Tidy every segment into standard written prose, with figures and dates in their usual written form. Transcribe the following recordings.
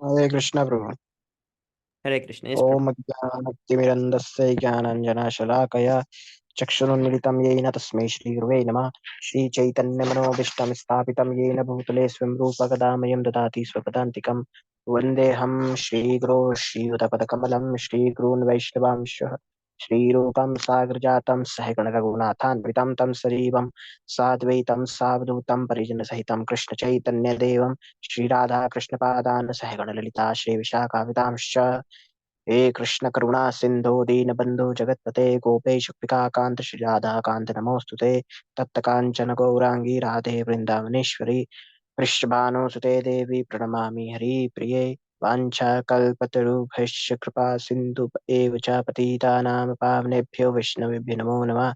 Hare Krishna Prabhu. Hare Krishna. Yes, Prabhu. Om Jnanatimirandasya Jnananjanashalakaya Chakshurunmilitam Yena Tasmai Shri Gurave Namah Shri Chaitanya Manobishtam Sthapitam Yena Bhutale Swam Rupa Kadamayam Dadati Swapadantikam Vandeham Shri Guru Shri Udapadakamalam Shri Gurun Vaishnavamsha Shri Rupam Sagrajatam Sahagana Raghunathan Vitam Tam Sarivam Sadvaitam Savdutam Parijana Sahitam Krishna Chaitanya Devam Shri Radha Krishna Padan Sahagana Lalita Shri Vishaka Vitamsha हे कृष्ण करुणा सिंधु दीन बंधु जगतपते गोपेश कांत श्री राधा कांत नमोस्तुते तप्त कांचन गौरांगी राधे वृंदावनेश्वरी वृषभानुसुते देवी प्रणमामि हरि प्रिये वाञ्छाकल्पतरुभ्यश्च कृपा सिन्धु एव च पतितानां पावनेभ्यो वैष्णवेभ्यो नमो नमः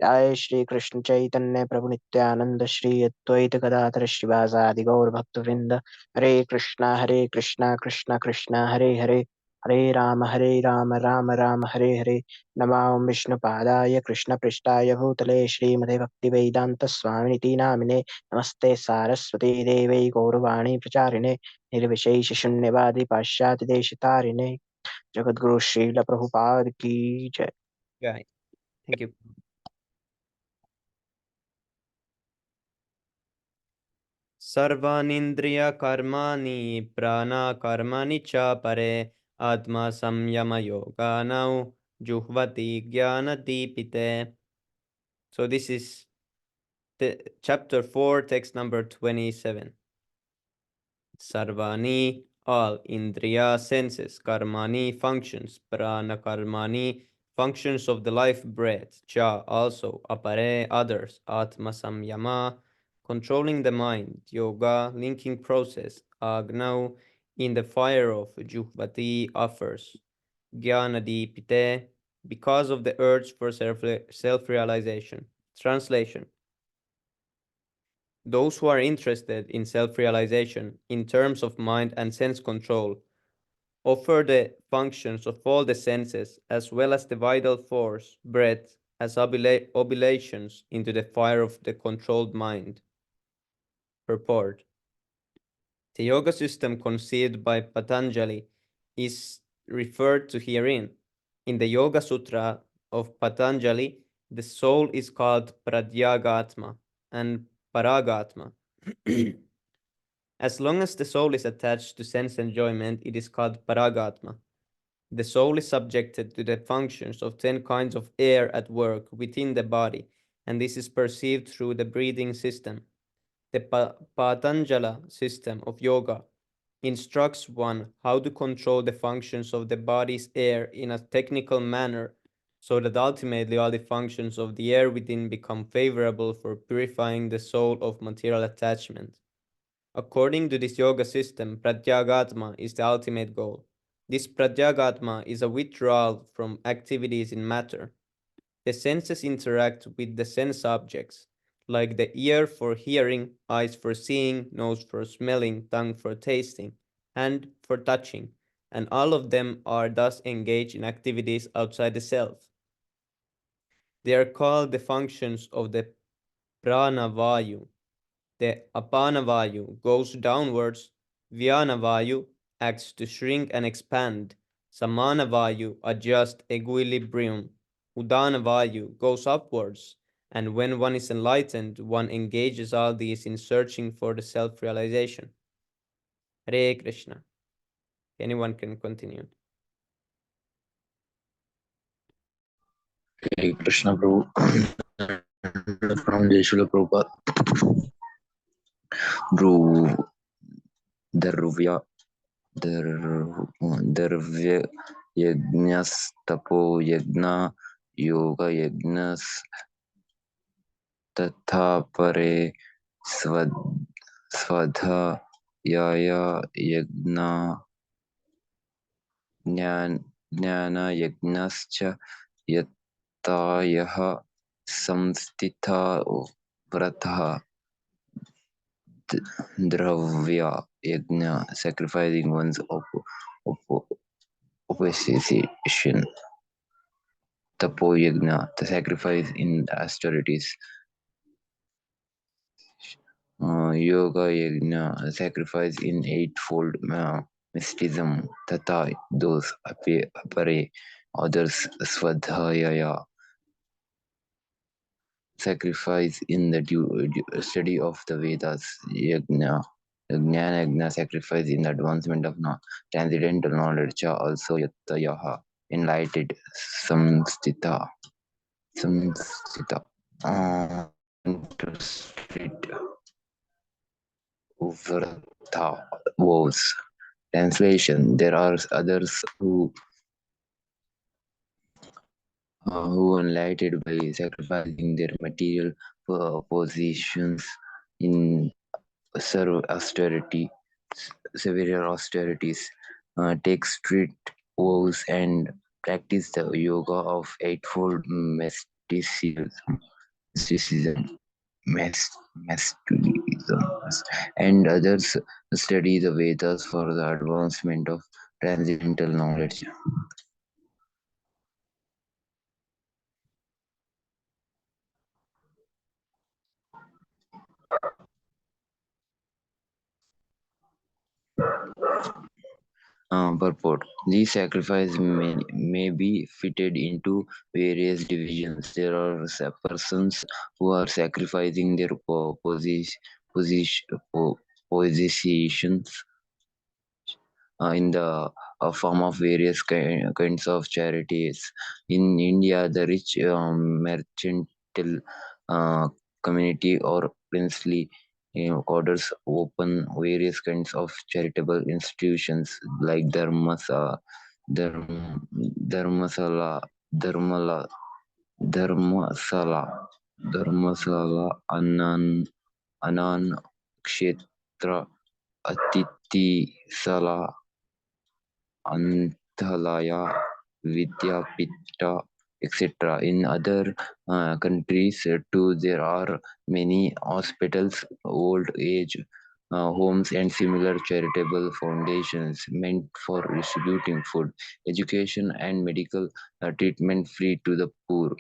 जय श्री कृष्ण चैतन्य प्रभु नित्यानंद श्री अद्वैत गदाधर श्रीवासादि गौर भक्तवृंद हरे कृष्णा कृष्णा कृष्णा हरे हरे हरे राम राम राम हरे हरे नमो विष्णुपादाय कृष्णपृष्ठाय भूतले श्रीमते भक्तिवेदान्तस्वामिनिति नामिने नमस्ते सारस्वती देवै गौरवाणी प्रचारिणे निर्विशेष शून्यवादी पाश्चात्य देशतारिणे जगद्गुरु श्रील प्रभुपाद की जय। Guys, thank you. Sarvanindriya karmani prana karmani cha pare atma samyama yoga now juhvati jnana deepite. So this is the chapter 4, text number 27. Sarvani, all indriya senses, karmani functions, prana karmani functions of the life breath, cha also, apare others, atma samyama controlling the mind, yoga linking process, agnau in the fire of juhvati offers, jnanadipite because of the urge for self-realization. Translation: those who are interested in self-realization in terms of mind and sense control offer the functions of all the senses as well as the vital force, breath, as oblations into the fire of the controlled mind. Purport: the yoga system conceived by Patanjali is referred to herein. In the Yoga Sutra of Patanjali, the soul is called Pradyagatma and Paragatma. As long as the soul is attached to sense enjoyment, it is called Paragatma. The soul is subjected to the functions of 10 kinds of air at work within the body, and this is perceived through the breathing system. The Patanjala system of yoga instructs one how to control the functions of the body's air in a technical manner so that ultimately all the functions of the air within become favorable for purifying the soul of material attachment. According to this yoga system, Pratyagatma is the ultimate goal. This Pratyagatma is a withdrawal from activities in matter. The senses interact with the sense objects, like the ear for hearing, eyes for seeing, nose for smelling, tongue for tasting, hand for touching, and all of them are thus engaged in activities outside the self. They are called the functions of the prana vayu. The apana vayu goes downwards, vyana vayu acts to shrink and expand, samana vayu adjusts equilibrium, udana vayu goes upwards, and when one is enlightened, one engages all these in searching for the self-realization. Hare Krishna. Anyone can continue. Hare Krishna Prabhu from Jeshula Prabhupada. Dhruv Dharvya Dharvya Yajnas Tapo Yajna Yoga Yajnas Tatha Pare Svadha Yaya Yajna Jnana Yajnascha Yattayaha Samstitha Vrataha Dravya Yajna, sacrificing one's opposition. Tapo Yajna, the sacrifice in austerities. Yoga Yajna, sacrifice in eightfold mysticism, tata those apare, others swadhyaya, sacrifice in the study of the Vedas, yajna, yajna sacrifice in the advancement of transcendental knowledge, cha also yattayaha, enlightened, samstita, samstita, interested, uvrta, vows. Translation: there are others who enlightened by sacrificing their material possessions in serve austerity, severe austerities, take strict vows, and practice the yoga of eightfold mysticism, mysticism, and others study the Vedas for the advancement of transcendental knowledge. Purport. These sacrifices may be fitted into various divisions. There are persons who are sacrificing their possessions in the form of various kinds of charities. In India, the rich mercantile uh, community or princely orders open various kinds of charitable institutions like dharmasala, dharmala, dharmasala, dharmasala, anan kshetra, atiti sala, Anthalaya, Vidyapita, etc. In other countries too, there are many hospitals, old age homes, and similar charitable foundations meant for distributing food, education, and medical treatment free to the poor.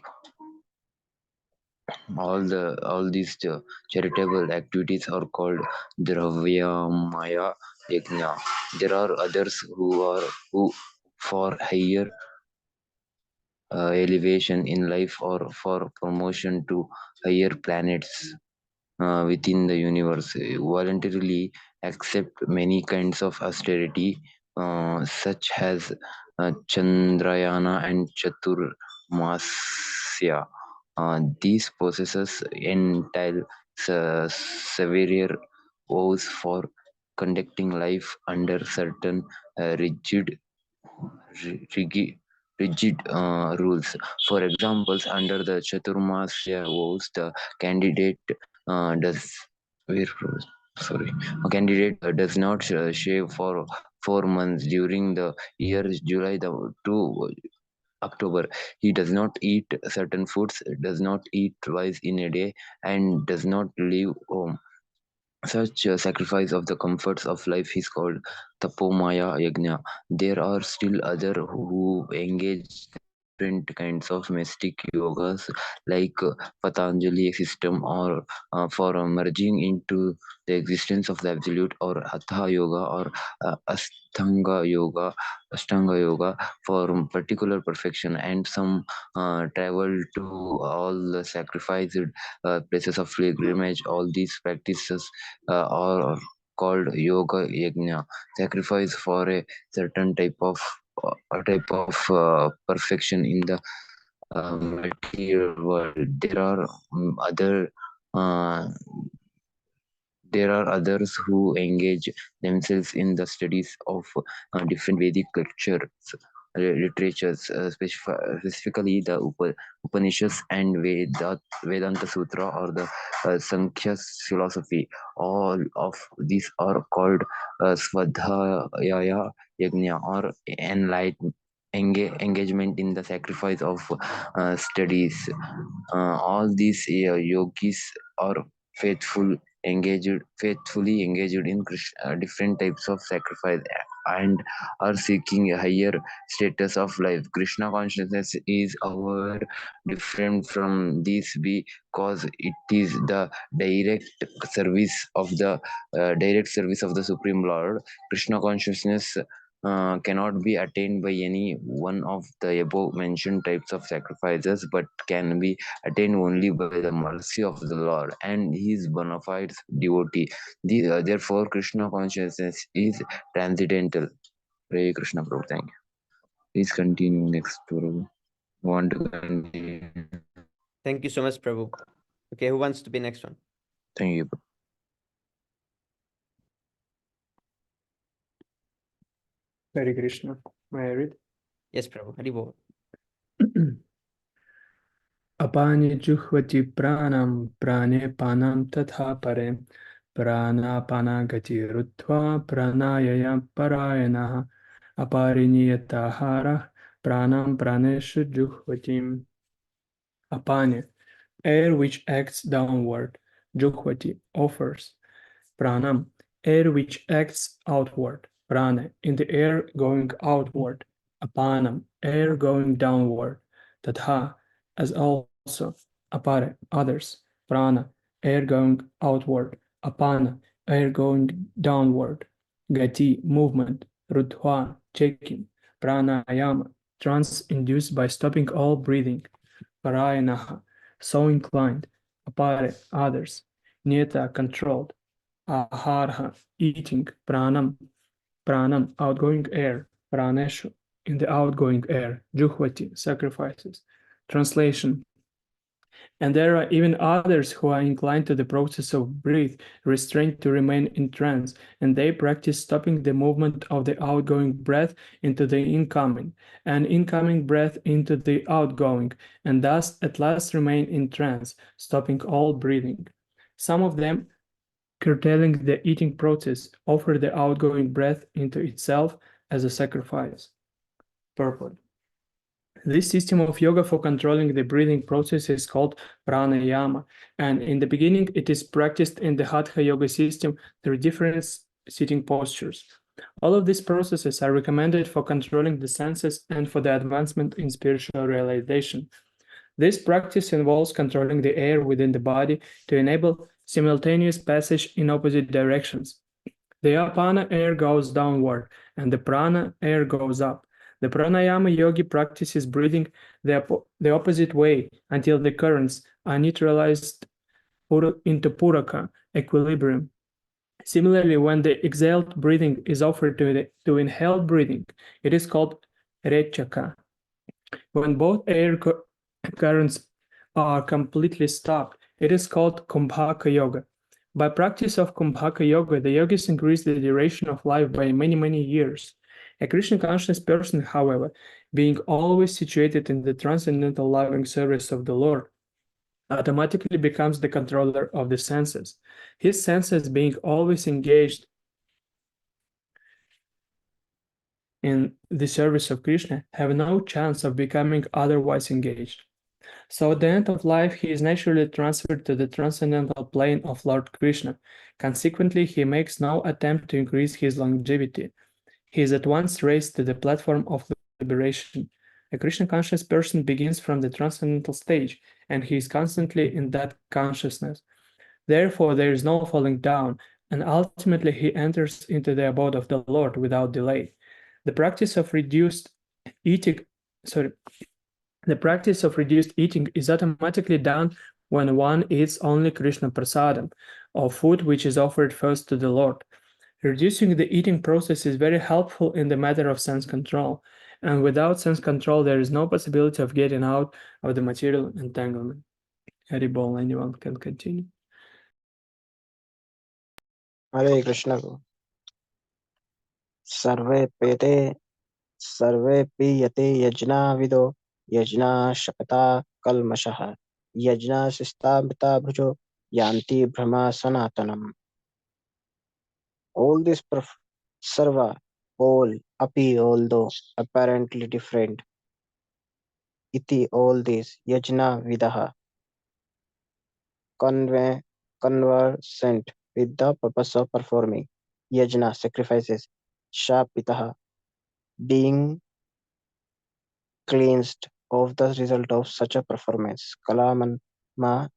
All these charitable activities are called Dravyamaya Yajna. There are others who for higher elevation in life or for promotion to higher planets within the universe voluntarily accept many kinds of austerity such as Chandrayana and Chaturmasya. These processes entail severe vows for conducting life under certain rigid rig- rigid rules. For examples, under the Chaturmasya vows, the candidate does where sorry a candidate does not shave for 4 months during the year July to October. He does not eat certain foods, does not eat twice in a day, and does not leave home. Such sacrifice of the comforts of life is called Tapomaya Yajna. There are still other who engage different kinds of mystic yogas like Patanjali system or for merging into the existence of the absolute, or Hatha yoga or Ashtanga yoga for particular perfection, and some travel to all the sacrificed places of pilgrimage. All these practices are called yoga yajna, sacrifice for a certain type of perfection in the material world. Uh, there are others who engage themselves in the studies of different Vedic literatures, specifically the Upanishads and Vedanta Sutra or the Sankhya philosophy. All of these are called Swadhyaya Yajna, or engagement in the sacrifice of studies. All these yogis are faithful faithfully engaged in different types of sacrifice and are seeking a higher status of life. Krishna consciousness is however different from this because it is the service of the direct service of the Supreme Lord. Krishna consciousness cannot be attained by any one of the above mentioned types of sacrifices, but can be attained only by the mercy of the Lord and his bona fide devotee. Therefore, Krishna consciousness is transcendental. Hare Krishna Prabhu. Thank you. Please continue next, Prabhu. Want to continue? Thank you so much, Prabhu. Okay, who wants to be next one? Thank you. Hare Krishna. May I read? Yes, Prabhu. Haribol. Apani juhvati pranam prane panam tatha pare pranapana gati rutva pranayaya parayana apariniyatahara pranam praneshu juhvatim. Apani, air which acts downward, juhvati, offers, pranam, air which acts outward, prana, in the air going outward, apanam, air going downward, tatha, as also, apare, others, prana, air going outward, apana, air going downward, gati, movement, rudhva, checking, pranayama, trance induced by stopping all breathing, parayanaha, so inclined, apare, others, niyata, controlled, aharha, eating, pranam, outgoing air, praneshu, in the outgoing air, juhvati, sacrifices. Translation. And there are even others who are inclined to the process of breath, restrained to remain in trance, and they practice stopping the movement of the outgoing breath into the incoming, and incoming breath into the outgoing, and thus at last remain in trance, stopping all breathing. Some of them, curtailing the eating process, offer the outgoing breath into itself as a sacrifice. Purport. This system of yoga for controlling the breathing process is called pranayama, and in the beginning it is practiced in the hatha yoga system through different sitting postures. All of these processes are recommended for controlling the senses and for the advancement in spiritual realization. This practice involves controlling the air within the body to enable simultaneous passage in opposite directions. The apana air goes downward and the prana air goes up. The pranayama yogi practices breathing the opposite way until the currents are neutralized into puraka, equilibrium. Similarly, when the exhaled breathing is offered to inhaled breathing, it is called rechaka. When both air currents are completely stopped, it is called kumbhaka yoga. By practice of kumbhaka yoga, the yogis increase the duration of life by many, many years. A Krishna conscious person, however, being always situated in the transcendental loving service of the Lord, automatically becomes the controller of the senses. His senses, being always engaged in the service of Krishna, have no chance of becoming otherwise engaged. So at the end of life, he is naturally transferred to the transcendental plane of Lord Krishna. Consequently, he makes no attempt to increase his longevity. He is at once raised to the platform of liberation. A Krishna conscious person begins from the transcendental stage, and he is constantly in that consciousness. Therefore, there is no falling down, and ultimately he enters into the abode of the Lord without delay. The practice of reduced eating is automatically done when one eats only Krishna prasadam, or food which is offered first to the Lord. Reducing the eating process is very helpful in the matter of sense control, and without sense control, there is no possibility of getting out of the material entanglement. Haribol, anyone can continue. Hare Krishna. सर्वे पीयते यज्ञा विदो यज्ञा शपथा कल्मषः यज्ञा शिस्तामृता भुजो यान्ति भ्रमा सनातनम्. All this sarva, all, api, although, apparently different, iti, all this, yajna vidaha, convey conversant with the purpose of performing yajna sacrifices. Shapitaha being cleansed of the result of such a performance. Kalamana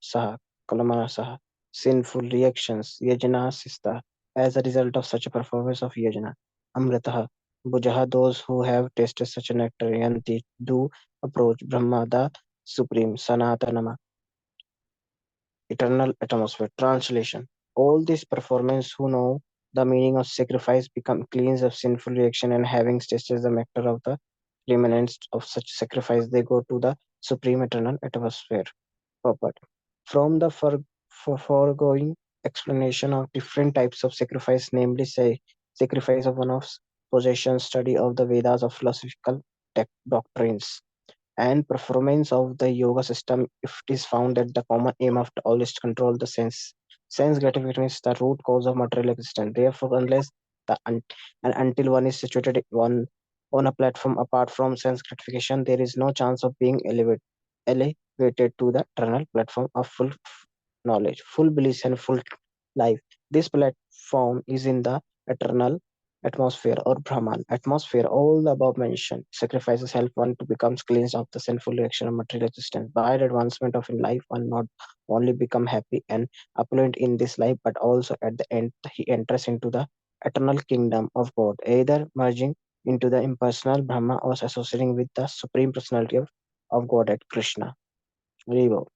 saha sinful reactions. Yajna sista as a result of such a performance of yajna. Amritaha Bujaha those who have tasted such a nectar yanti do approach Brahma the Supreme Sanatanama eternal atmosphere. Translation: all these performers who know the meaning of sacrifice become cleansed of sinful reaction, and having tasted the nectar of the remnants of such sacrifice, they go to the supreme eternal atmosphere. Purport. From the foregoing explanation of different types of sacrifice, namely say sacrifice of one's possession, study of the Vedas of philosophical doctrines, and performance of the yoga system, if it is found that the common aim of all is to control the sense gratification is the root cause of material existence. Therefore, unless the and until one is situated one on a platform apart from sense gratification, there is no chance of being elevated to the eternal platform of full knowledge, full bliss, and full life. This platform is in the eternal atmosphere or Brahman atmosphere. All the above mentioned sacrifices help one to become cleansed of the sinful reaction of material existence. By the advancement of in life, one not only become happy and opulent in this life, but also at the end he enters into the eternal kingdom of God, either merging into the impersonal Brahma or associating with the supreme personality of Godhead Krishna. Haribo.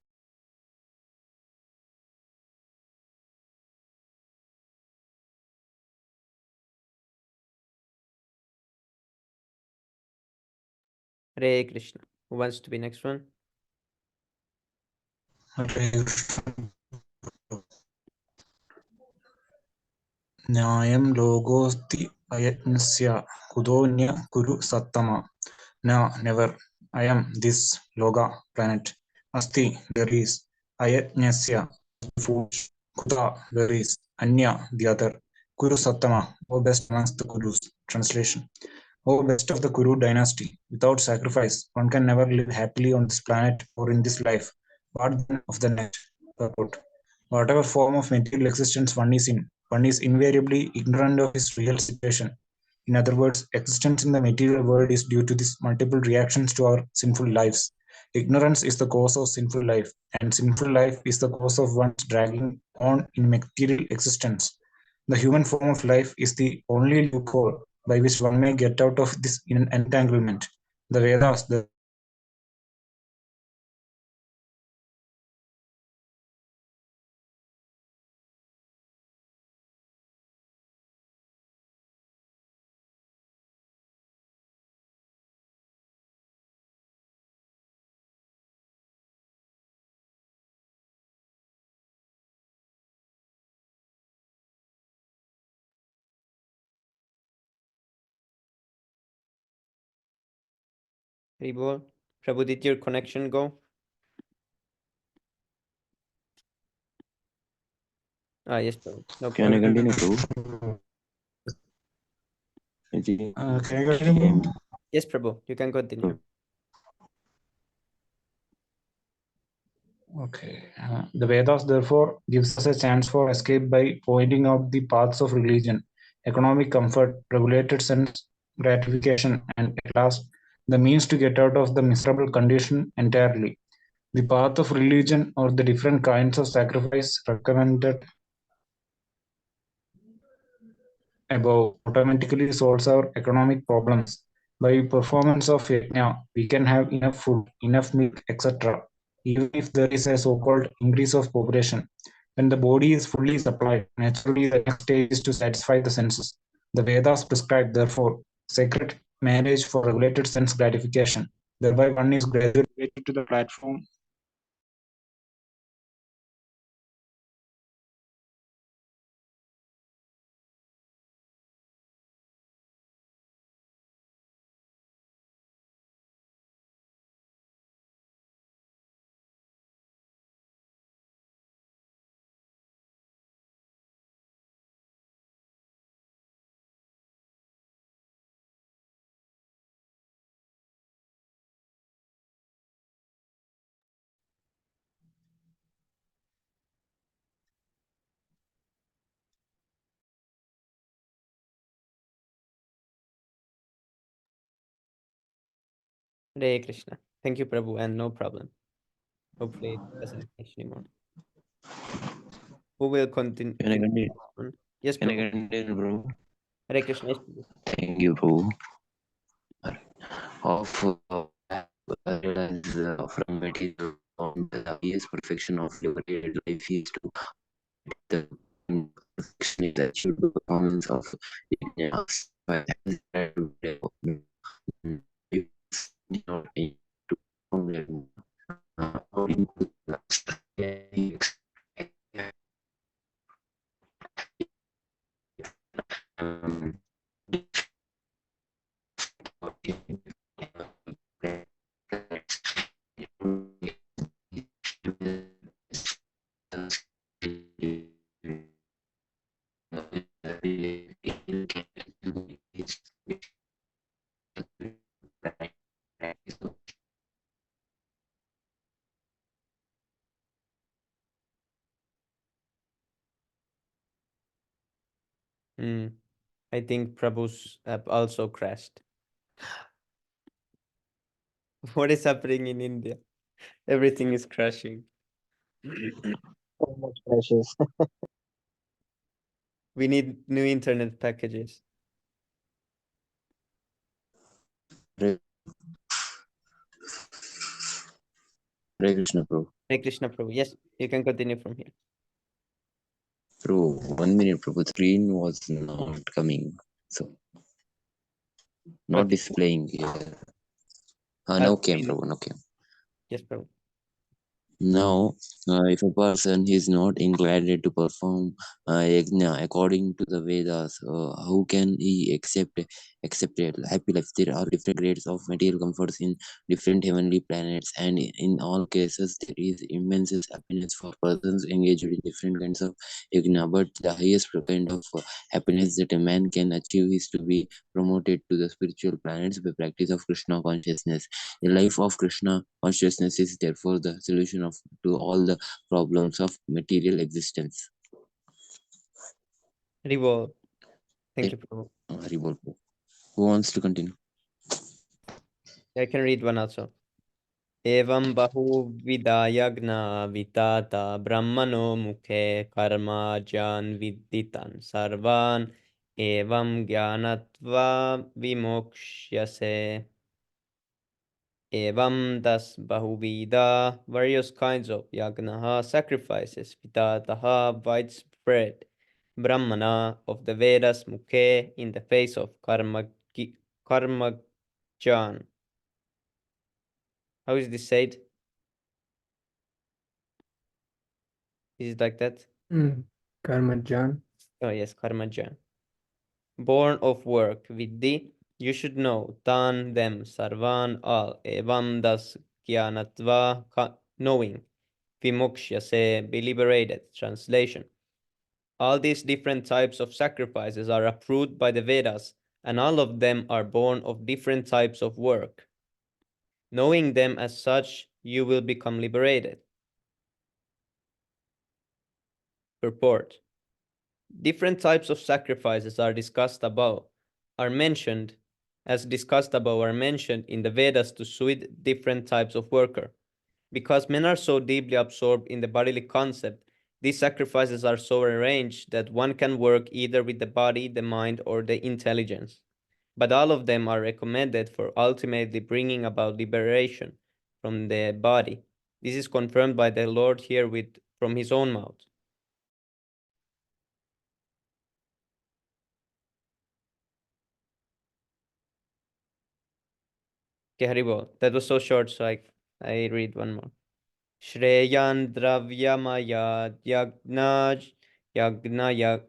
Hare Krishna. Who wants to be next one? न्यायं लोगोऽस्ति अयज्ञस्य कुतोऽन्य कुरु सत्तमा. No, never. I am this loga planet. Asti, there is. Ayajnasya, foolish. Kuta, there is. Anya, the other. Kuru Sattama, O best amongst the Kurus. Translation: O best of the Kuru dynasty, without sacrifice, one can never live happily on this planet or in this life. What then of the next? Purport: whatever form of material existence one is invariably ignorant of his real situation. In other words, existence in the material world is due to these multiple reactions to our sinful lives. Ignorance is the cause of sinful life, and sinful life is the cause of one's dragging on in material existence. The human form of life is the only loophole by which one may get out of this entanglement. The Vedas, the Haribol. Prabhu, did your connection go? Ah, yes, Prabhu. No Can I problem. continue, Prabhu? can I continue? Yes, Prabhu, you can continue. Okay. The Vedas therefore gives us a chance for escape by pointing out the paths of religion, economic comfort, regulated sense gratification, and at last the means to get out of the miserable condition entirely. The path of religion or the different kinds of sacrifice recommended above automatically solves our economic problems. By performance of yajna, we can have enough food, enough milk, etc. Even if there is a so-called increase of population. When the body is fully supplied, naturally the next stage is to satisfy the senses. The Vedas prescribe, therefore, sacred marriage for regulated sense gratification. Thereby one is gradually elevated to the platform Hare Krishna. Thank you, Prabhu, and no problem. Hopefully it doesn't finish anymore. Who will continue? Can I continue? Yes, Can I Prabhu. continue, bro? Hare Krishna. Yes, Prabhu. Thank you, bro. Of realize from material on the highest perfection of liberated life is to the perfection is achieved by performance of yajnas. But as that not to perform yajna, according to the um, I think Prabhu's app also crashed. What is happening in India? Everything is crashing. So much crashes. We need new internet packages. Hare Krishna, bro. Hare Krishna, Prabhu. Yes, you can continue from here. Bro, 1 minute, bro. The screen was not coming, so not But displaying here. our Now came, screen- bro. Now came. Yes, Prabhu. Now, if a person is not inclined to perform yajna according to the Vedas, how can he accept a happy life? There are different grades of material comforts in different heavenly planets, and in all cases, there is immense happiness for persons engaged in different kinds of yajna. But the highest kind of happiness that a man can achieve is to be promoted to the spiritual planets by practice of Krishna consciousness. The life of Krishna consciousness is therefore the solution to all the problems of material existence. Revol. Thank you, Prabhu. Haribol. Who wants to continue? I can read one also. Evam bahuvida yagna vitata brahmano mukhe karma jan viditan sarvan evam jnanatva vimokshyase. Evam das bahuvida, various kinds of yagnaha, sacrifices, vitataha, widespread, brahmana, of the Vedas, mukhe, in the face of karma jan. How is this said? Is it like that? Karmajan. Oh yes, karma jan. Born of work, vidhi, you should know, tan, them, sarvan, all, evam das jnanatva, knowing, vimokshya, say, be liberated. Translation. All these different types of sacrifices are approved by the Vedas, and all of them are born of different types of work. Knowing them as such, you will become liberated. Purport. Different types of sacrifices are discussed above, are mentioned in the Vedas to suit different types of worker. Because men are so deeply absorbed in the bodily concept, these sacrifices are so arranged that one can work either with the body, the mind, or the intelligence. But all of them are recommended for ultimately bringing about liberation from the body. This is confirmed by the Lord here from his own mouth. Okay, Haribol. That was so short, so I read one more. Shreyan dravyamaya yagnaj yagna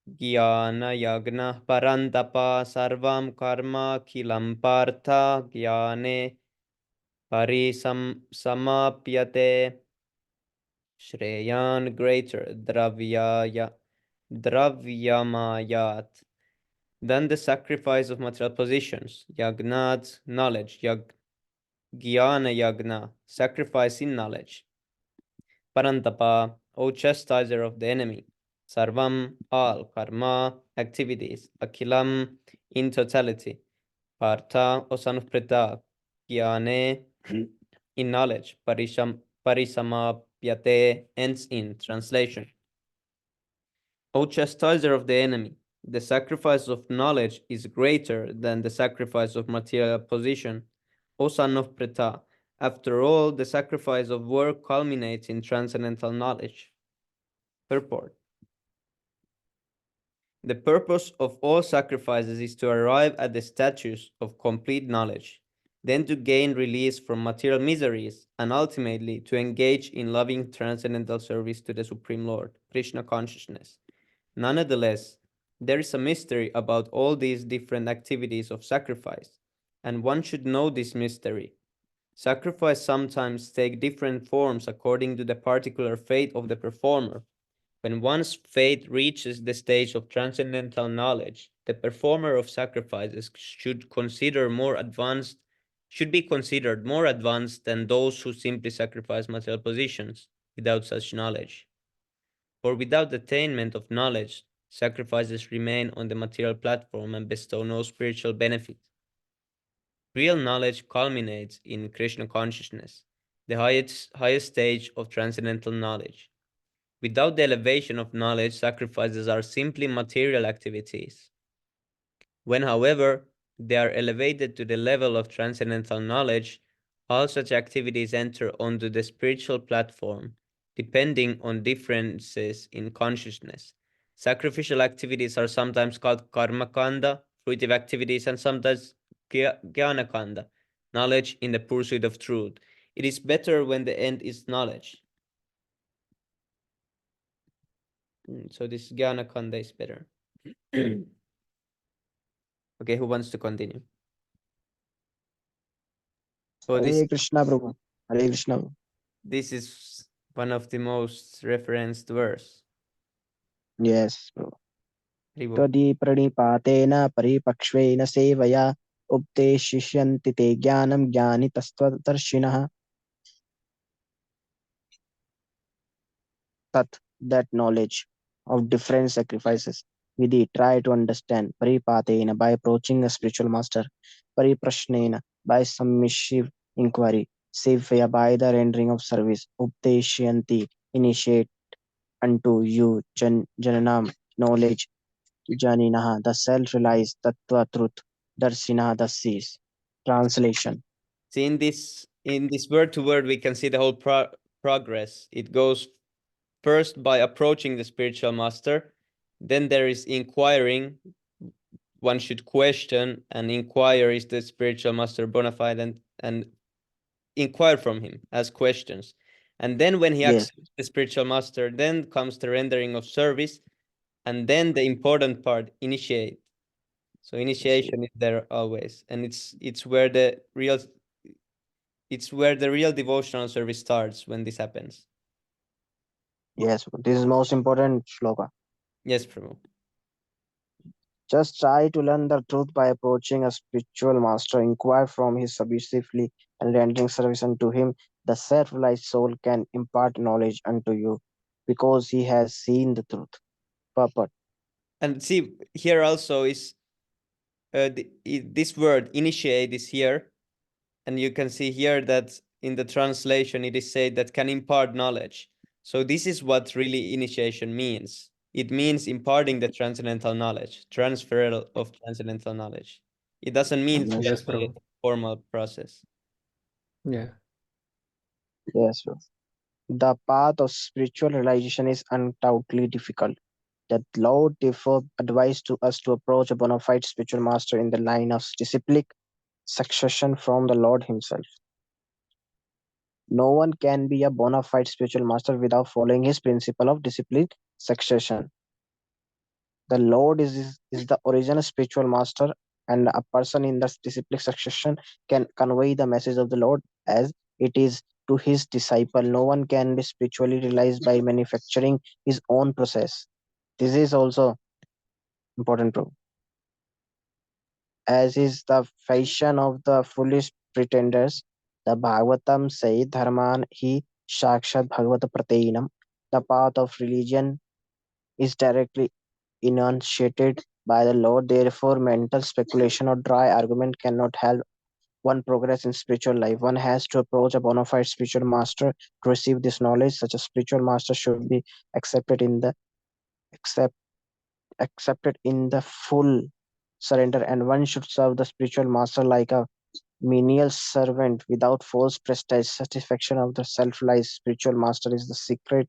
Gyana yagna parantapa sarvam karma kilam partha gyane samapyate. Shreyan greater dravyamayat than the sacrifice of material positions. Yagnat knowledge. Gyana yagna sacrifice in knowledge. Parantapa, O chastiser of the enemy. Sarvam, all, karma, activities. Akhilam, in totality. Partha, O son of Pritha. jnane, in knowledge, parisamapyate, ends in translation. O chastiser of the enemy, the sacrifice of knowledge is greater than the sacrifice of material position. O son of Preta, after all, the sacrifice of work culminates in transcendental knowledge. Purport. The purpose of all sacrifices is to arrive at the status of complete knowledge, then to gain release from material miseries, and ultimately to engage in loving transcendental service to the Supreme Lord, Krishna consciousness. Nonetheless, there is a mystery about all these different activities of sacrifice, and one should know this mystery. Sacrifice sometimes take different forms according to the particular fate of the performer. When one's fate reaches the stage of transcendental knowledge, the performer of sacrifices should be considered more advanced than those who simply sacrifice material positions without such knowledge. For without attainment of knowledge, sacrifices remain on the material platform and bestow no spiritual benefit. Real knowledge culminates in Krishna consciousness, the highest stage of transcendental knowledge. Without the elevation of knowledge, sacrifices are simply material activities. When, however, they are elevated to the level of transcendental knowledge, all such activities enter onto the spiritual platform, depending on differences in consciousness. Sacrificial activities are sometimes called karma kanda, fruitive activities, and sometimes jnana kanda, knowledge in the pursuit of truth. It is better when the end is knowledge. So this jnana kanda is better. Okay, who wants to continue? Oh, Hare Krishna, Prabhu. Hare Krishna. this is one of the most referenced verse. Yes, Prabhu. Ribo. त्वदीप्रणिपातेन परिपक्ष्वेन सेवया उपदेशिष्यन्ति ते ज्ञानं ज्ञानितस्त्वदर्शिनः. That knowledge of different sacrifices. Vidhi, try to understand. Paripatena, by approaching a spiritual master. Pariprashnena, by submissive inquiry. Sevaya, by the rendering of service. Updeshyanti, initiate unto you. Jananam, knowledge. Janinaha, the self-realized. Tattva, truth. Darsinaha, the sees. Translation. See, in this word to word, we can see the whole progress. It goes first by approaching the spiritual master, then there is inquiring. One should question and inquire, is the spiritual master bona fide, and inquire from him, ask questions. And then when he Yes. accepts the spiritual master, then comes the rendering of service, and then the important part, initiate. So initiation is there always, and it's where the real devotional service starts when this happens. Yes, this is most important shloka. Yes, Prabhu. Just try to learn the truth by approaching a spiritual master. Inquire from him submissively and rendering service unto him. The self-realized soul can impart knowledge unto you because he has seen the truth. Purport. And see, here also is this word initiate is here, and you can see here that in the translation it is said that can impart knowledge. So this is what really initiation means. It means imparting the transcendental knowledge, transfer of transcendental knowledge. It doesn't mean Yes, just a formal process. Yeah. Yes, sir. The path of spiritual realization is undoubtedly difficult. The Lord therefore advised to us to approach a bona fide spiritual master in the line of disciplic succession from the Lord himself. No one can be a bona fide spiritual master without following his principle of disciplic succession. The Lord is the original spiritual master, and a person in the disciplic succession can convey the message of the Lord as it is to his disciple. No one can be spiritually realized by manufacturing his own process. This is also important, Prabhu. As is the fashion of the foolish pretenders, the Bhagavatam say, Dharman hi shakshat Bhagavata prateinam. The path of religion is directly enunciated by the Lord. Therefore, mental speculation or dry argument cannot help one progress in spiritual life. One has to approach a bona fide spiritual master to receive this knowledge. Such a spiritual master should be accepted in the accept, accepted in the full surrender, and one should serve the spiritual master like a menial servant without false prestige. Satisfaction of the self-life spiritual master is the secret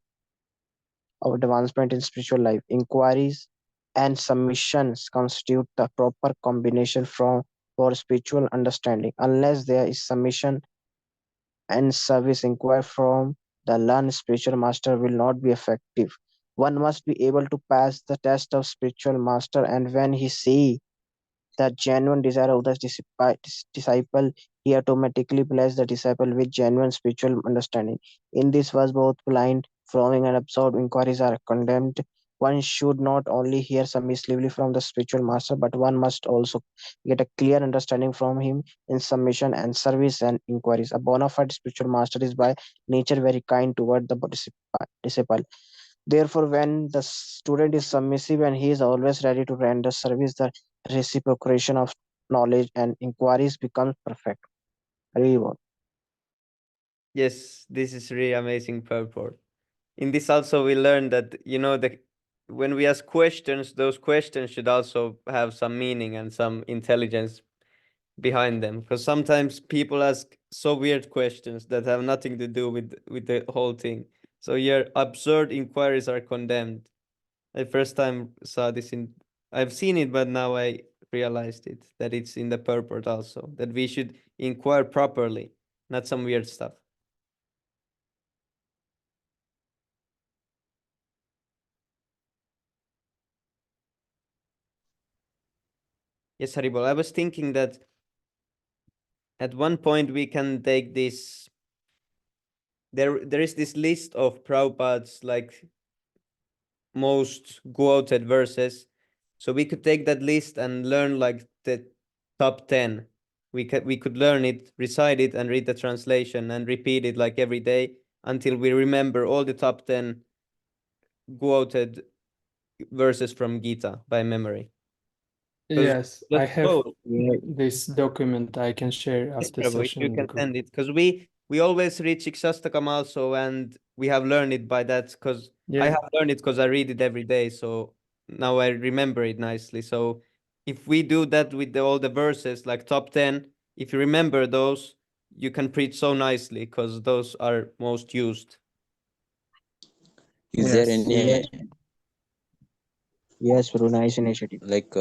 of advancement in spiritual life. Inquiries and submissions constitute the proper combination for spiritual understanding. Unless there is submission and service inquired from the learned spiritual master will not be effective. One must be able to pass the test of spiritual master, and when he see the genuine desire of the disciple, he automatically bless the disciple with genuine spiritual understanding. In this verse, both blind, frowning, and absorbed inquiries are condemned. One should not only hear submissively from the spiritual master, but one must also get a clear understanding from him in submission and service and inquiries. A bona fide spiritual master is by nature very kind toward the disciple. Therefore, when the student is submissive and he is always ready to render service, the reciprocation of knowledge and inquiries becomes perfect. Reward. Yes, this is really amazing purport. In this also we learned that when we ask questions, those questions should also have some meaning and some intelligence behind them. Because sometimes people ask so weird questions that have nothing to do with the whole thing. So your absurd inquiries are condemned. I first time saw this I've seen it, but now I realized it that it's in the purport also that we should inquire properly, not some weird stuff. Yes, Haribol. I was thinking that at one point we can take this. There is this list of Prabhupada's like most quoted verses, so we could take that list and learn like the top 10. We could learn it, recite it, and read the translation and repeat it like every day until we remember all the top 10 quoted verses from Gita by memory. 'Cause Yes, I that's have so this document I can share Yes, after Prabhu, if session you in the can group. send it, because we always read Shikshastakam also, and we have learned it by that, because I Yeah, have learned it because I read it every day, so now I remember it nicely. So if we do that with all the verses, like top 10, if you remember those, you can preach so nicely, because those are most used. Is there yes. any Yes, Guru, nice initiative. like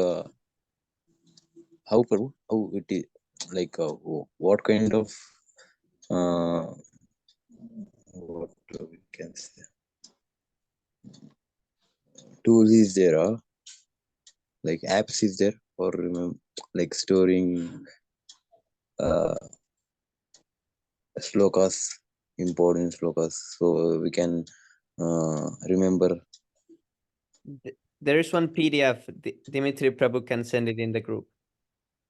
how Prabhu, how it is like what kind of uh, what we can say tools is there? Like apps is there for like storing uh, slokas, important slokas, so we can remember. There is one PDF, Dimitri Prabhu can send it in the group.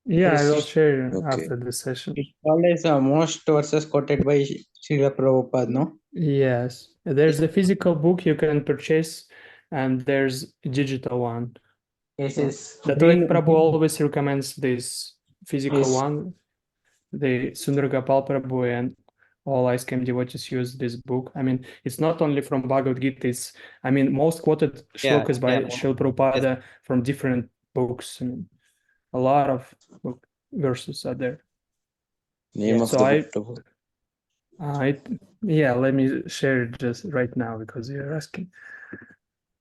Yeah, I will Yes, share Okay. after the session. it's always most verses quoted by Srila Prabhupada, no? Yes, there's a physical book you can purchase, and there's a digital one. Yes, So yes. the Dwight Prabhu always recommends this physical Yes. one. The Sundaragopal Prabhu and all ISKCON devotees use this book. I mean, it's not only from Bhagavad Gita, it's, I mean, most quoted Yeah, shlokas by yeah. Srila Prabhupada from different books. I mean, a lot of verses are there. Name Yeah. of So the book, Prabhu? yeah, let me share it just right now because you're asking.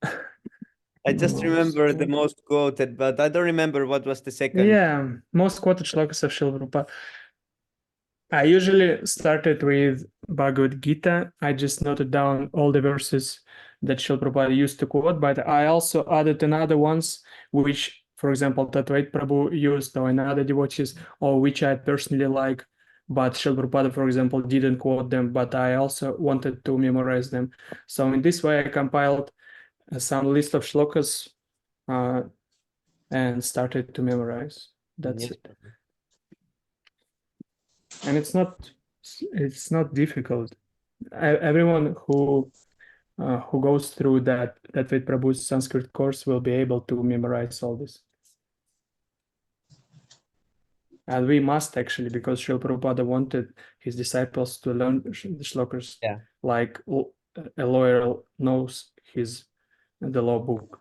I just remember the most quoted, but I don't remember what was the second. Yeah, most quoted shlokas of Srila Prabhupada. I usually started with Bhagavad Gita. I just noted down all the verses that Srila Prabhupada used to quote, but I also added another ones, which, for example, Tatvait Prabhu used or another devotees, or which I personally like, but Srila Prabhupada, for example, didn't quote them, but I also wanted to memorize them. So in this way, I compiled some list of shlokas and started to memorize. That's Yes, it. Prabhu. And it's not difficult. Everyone who goes through that with Prabhu's Sanskrit course will be able to memorize all this. And we must actually, because Srila Prabhupada wanted his disciples to learn the shlokas Yeah. like a lawyer knows the law book.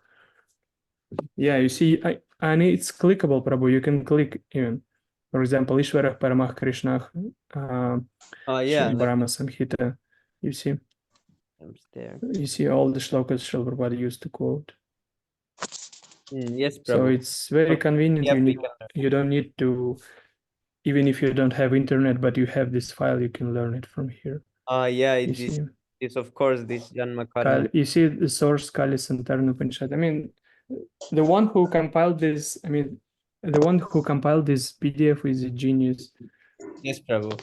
Yeah, you see, and it's clickable, Prabhu. You can click even. For example, Ishvarah Paramah Krishnah, Yeah, like Brahma Samhita. You see there. all the shlokas Srila Prabhupada used to quote. Yes, So Prabhu. it's very Okay. convenient. Yeah, we can learn. You don't need to, even if you don't have internet, but you have this file, you can learn it from here. Yeah, You it is. see, It's of course this Janma Karma. you see the source Kali Santarna Upanishad. I mean, the one who compiled this, the one who compiled this PDF is a genius. Yes, Prabhu.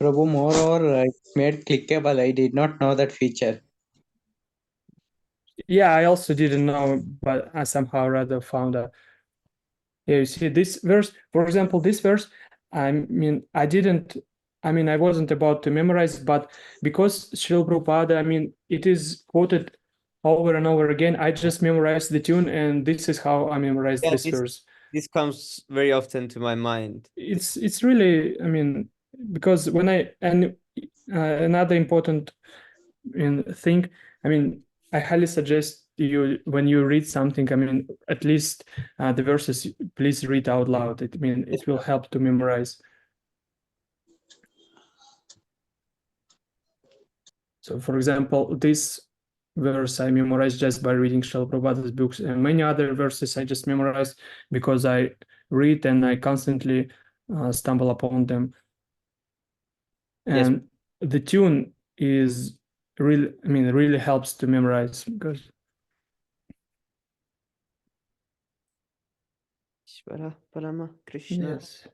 Prabhu, moreover, it made clickable. I did not know that feature. Yeah, I also didn't know, but I somehow rather found out. Yeah, you see this verse, for example, this verse, I wasn't about to memorize, but because Srila Prabhupada, it is quoted over and over again, I just memorized the tune, and this is how I memorized this verse. This comes very often to my mind. It's really, because when another important thing, I highly suggest you, when you read something, at least the verses, please read out loud. It will help to memorize. So, for example, this verse I memorized just by reading Srila Prabhupada's books, and many other verses I just memorized because I read and I constantly stumble upon them. And the tune is really helps to memorize, because Ishvara Parama Krishna. yes,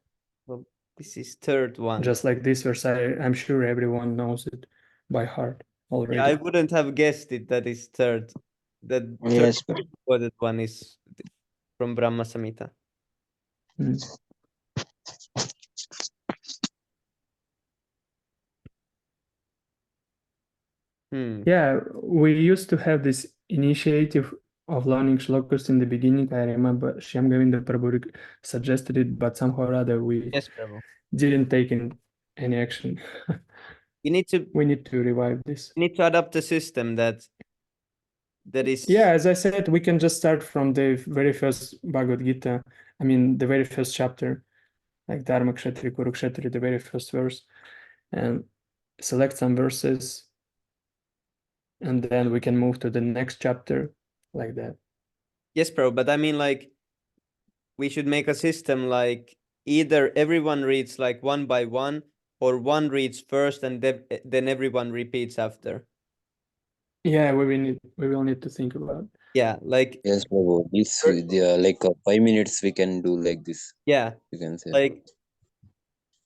Well, this is third one. just like this verse, I'm sure everyone knows it by heart already. Yeah, I wouldn't have guessed it that is third. The Yes, third quoted one is from Brahma Samhita. Yeah, we used to have this initiative of learning shlokas in the beginning. I remember Shyam Govinda Prabhu suggested it, but somehow or other we didn't take any action. We need to revive this. We need to adapt a system that is. Yeah, as I said, we can just start from the very first Bhagavad Gita. The very first chapter, like Dharma Kshetri, Kuru Kshetri, the very first verse, and select some verses, and then we can move to the next chapter like that. Yes, bro, but like we should make a system like either everyone reads like one by one, or one reads first and then everyone repeats after. Yeah, we will need to think about. Yeah, like yes, Prabhu. This like 5 minutes we can do like this. Yeah, you can say like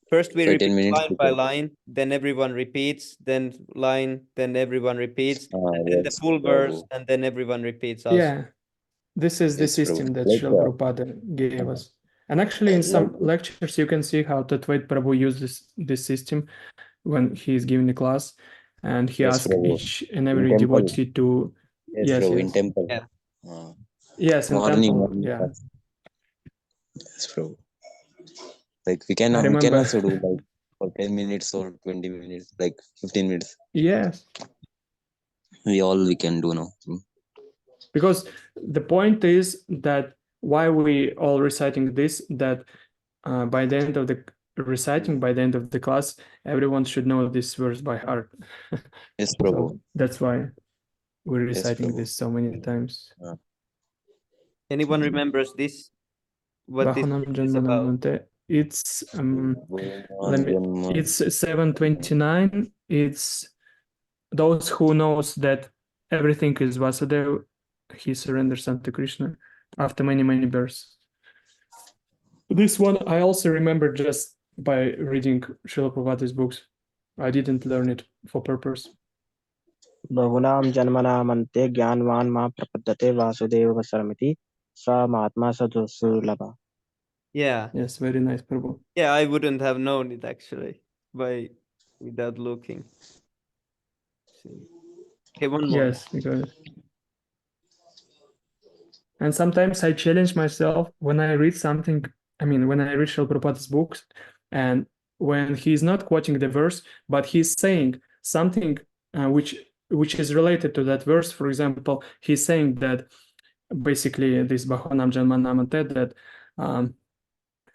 first we 5-10 repeat minutes line by line, then everyone repeats, then line, then everyone repeats, and then the yes, full verse, Prabhu. and then everyone repeats also. Yeah, this is the Yes, Prabhu. system that Like, Srila Prabhupada gave us. And actually, in some lectures, you can see how Tatvait Prabhu uses this system when he is giving the class, and he Yes, asks Prabhu. each and In every temple. devotee to Yes, Prabhu, in temple. Yeah. Yes, in morning, temple. morning Yeah. class. Yes, Prabhu. Like we can remember- also do like for 10 minutes or 20 minutes, like 15 minutes. Yes. We can do now. Because the point is that why we all reciting this, that by the end of the reciting, by the end of the class, everyone should know this verse by heart. Yes, Prabhu. So that's why we're reciting Prabhu. this so many times. Anyone remembers this? What this Vahanam is Janmanam about? Nante. It's it's 729. It's those who knows that everything is Vasudeva, he surrenders unto Krishna after many births. This one I also remember just by reading Srila Prabhupada's books. I didn't learn it for purpose. बहुनाम जन्मनामन्ते ज्ञानवान मा प्रपद्यते वासुदेव सर्मिति सा महात्मा सदुर्लभः. Yeah. Yes, very nice, Prabhu. Yeah, I wouldn't have known it actually without looking. Okay, one more. Yes, because and sometimes I challenge myself when I read something. when I read Srila Prabhupada's books, and when he's not quoting the verse, but he's saying something which is related to that verse. For example, he's saying that basically this Bhavanam Janmanamate,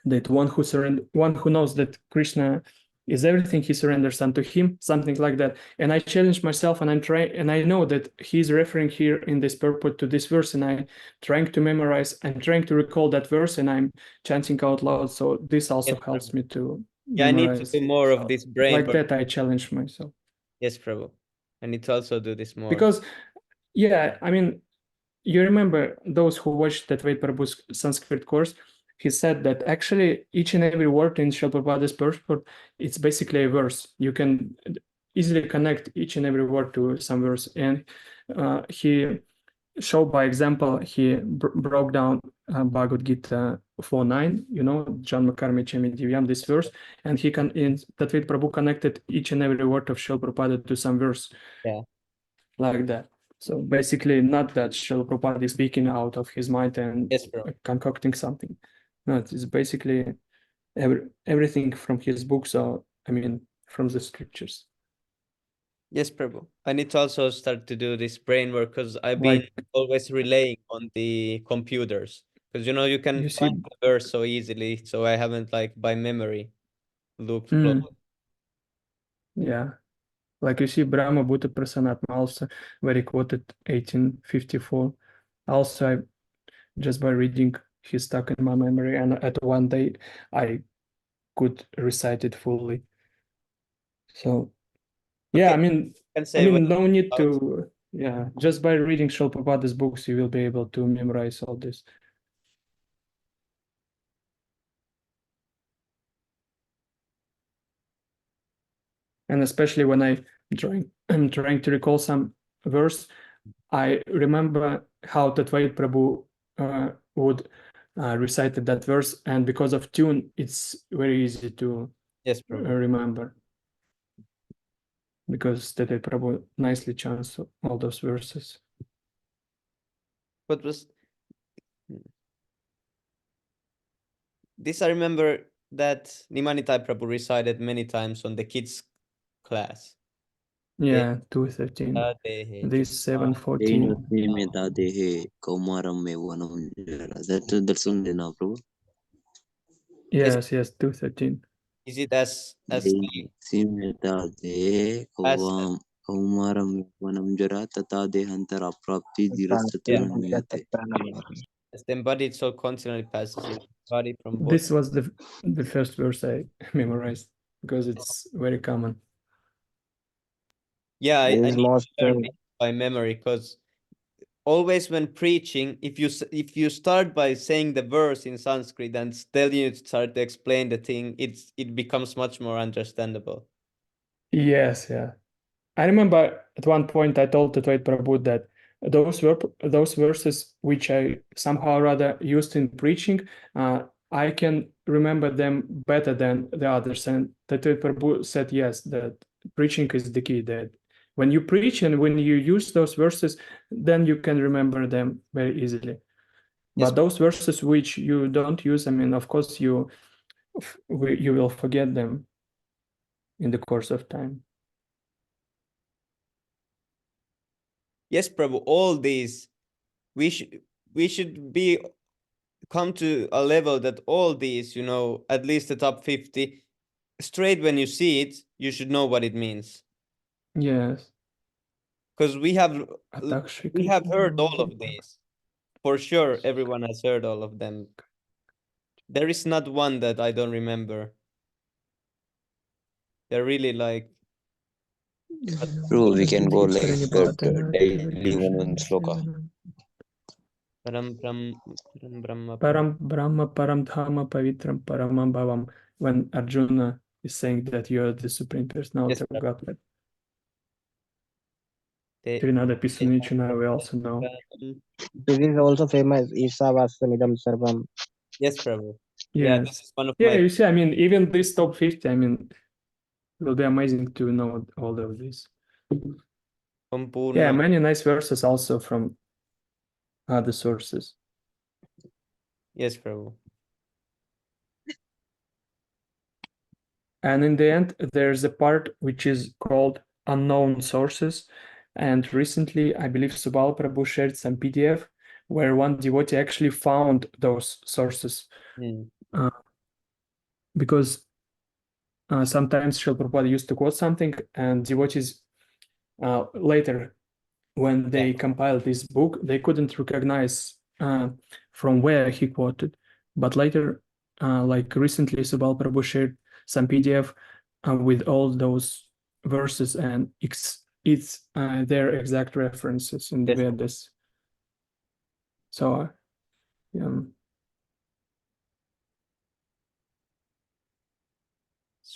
that one who knows that Krishna is everything, he surrenders unto him, something like that. And I challenge myself, and I know that he's referring here in this purport to this verse, and I'm trying to memorize, I'm trying to recall that verse, and I'm chanting out loud. So this also Yes, helps Prabhu. me to Yeah, I need to memorize. do more of this brain Like work. that, I challenge myself. Yes, Prabhu. I need to also do this more. Because, yeah, you remember those who watched that Ved Prabhu's Sanskrit course, he said that actually each and every word in Srila Prabhupada's purport, it's basically a verse. You can easily connect each and every word to some verse. And he showed by example, he broke down Bhagavad Gita 4.9, Janma Karma Chami Divyam, this verse, and that Ved Prabhu connected each and every word of Srila Prabhupada to some verse. Yeah. Like that. So basically, not that Srila Prabhupada is speaking out of his mind and Yes, Prabhu. concocting something. No, it's basically everything from his books, or from the scriptures. Yes, Prabhu. I need to also start to do this brain work because I've been Like always relying on the computers. Because you can you see, find the verse so easily, so I haven't by memory looked Mm. close. Yeah, like you see, Brahma Bhuta Prasanatma also very quoted 1854. Also, just by reading, he stuck in my memory, and at one day I could recite it fully. So yeah, Okay. Can say no need to, just by reading Srila Prabhupada's books, you will be able to memorize all this. And especially when I'm trying to recall some verse, I remember how Tatvait Prabhu would recite that verse, and because of tune, it's very easy to Yes, Prabhu. remember. Because Tatvait Prabhu nicely chants all those verses. What was this? I remember that Nimanitai Prabhu recited many times on the kids' class. Yeah, 213. This 714. That's only now, bro. Yes, 213. Is it as as the embodied soul continually passes in body from body? This was the first verse I memorized because it's very common. Yeah, I This need is to most learn it by memory because always when preaching, if you start by saying the verse in Sanskrit and then you start to explain the thing, it becomes much more understandable. Yes, yeah. I remember at one point I told Tatvait Prabhu that those verses which I somehow or other used in preaching, I can remember them better than the others. And Tatvait Prabhu said yes, that preaching is the key. That when you preach and when you use those verses, then you can remember them very easily. Yes. But those verses which you don't use, of course you will forget them in the course of time. Yes, Prabhu, all these we should come to a level that all these, at least the top 50, straight when you see it, you should know what it means. Yes. Because we have heard all of these. For sure, everyone has heard all of them. There is not one that I don't remember. They're really Bro, we can go like daily one sloka. Param Brahma. Param Brahma, Param Dhamma, Pavitram, Paramam Bhavam. When Arjuna is saying that you are the Supreme Personality of Godhead. Trinada Pisunichana, we also know. This is also famous. Isavasamidam Sarvam. Yes, Prabhu. Yes. Yeah, this is one of yeah, my. you see, even this top 50, will be amazing to know all of this. Yeah, many nice verses also from other sources. Yes, Prabhu. And in the end, there's a part which is called unknown sources. And recently, I believe Subal Prabhu shared some PDF where one devotee actually found those sources. Because sometimes Srila Prabhupada used to quote something, and devotees later, when they compiled this book, they couldn't recognize from where he quoted. But later, like recently, Subal Prabhu shared some PDF with all those verses, and it's their exact references in the Yes. Vedas. So,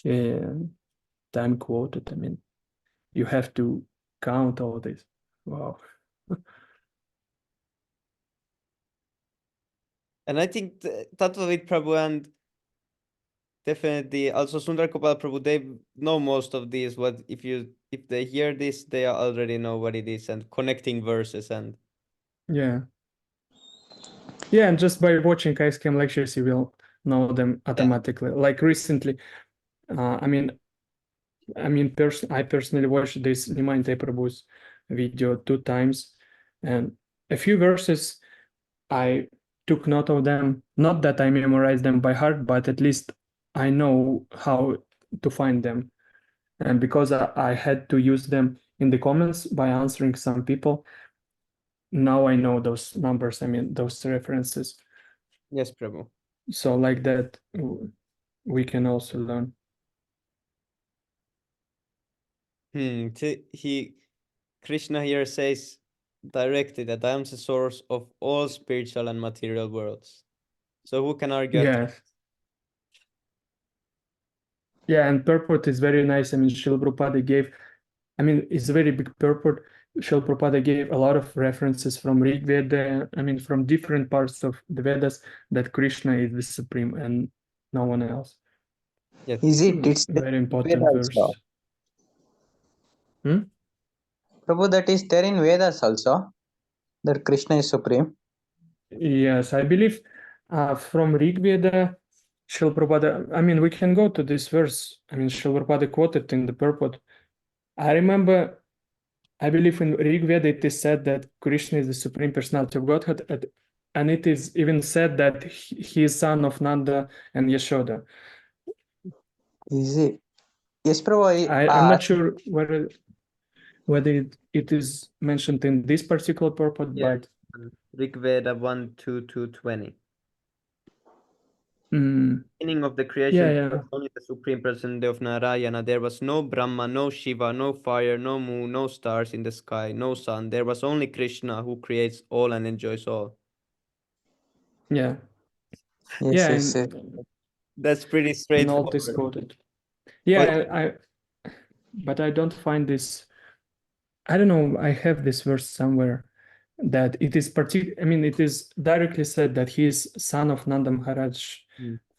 yeah, time quoted. I mean, you have to count all this. Wow. And I think Tattvavid Prabhu and definitely also Sundar Gopal Prabhu, they know most of these. What if they hear this, they already know what it is and connecting verses and Yeah. Yeah, and just by watching ISKM lectures, you will know them automatically. Like recently, I personally watched this Nimante Prabhu's video 2 times, and a few verses I took note of them. Not that I memorized them by heart, but at least I know how to find them. And because I had to use them in the comments by answering some people, now I know those numbers, those references. yes, Prabhu. So like that, we can also learn. Krishna here says directly that I am the source of all spiritual and material worlds. So who can argue? Yes. Yeah, and purport is very nice. Srila Prabhupada gave, it's a very big purport. Srila Prabhupada gave a lot of references from Rig Veda, from different parts of the Vedas, that Krishna is the supreme and no one else. Yes. Is it? It's Very important Vedas verse. also. Prabhu, that is there in Vedas also, that Krishna is supreme. Yes, I believe from Rig Veda, Srila Prabhupada, we can go to this verse. Srila Prabhupada quoted in the purport. I believe in Rig Veda it is said that Krishna is the Supreme Personality of Godhead, and it is even said that he is son of Nanda and Yashoda. Is it? Yes, Prabhu. I'm not sure whether it is mentioned in this particular purport, but Rig Veda 1:2-20. mm, Beginning of the creation, yeah. there was only the Supreme Personality of Narayana. There was no Brahma, no Shiva, no fire, no moon, no stars in the sky, no sun. There was only Krishna who creates all and enjoys all. Yeah. Yes. That's pretty And straightforward. all this quoted. Yeah, but I don't find this. I don't know. I have this verse somewhere that it is it is directly said that he is son of Nanda Maharaj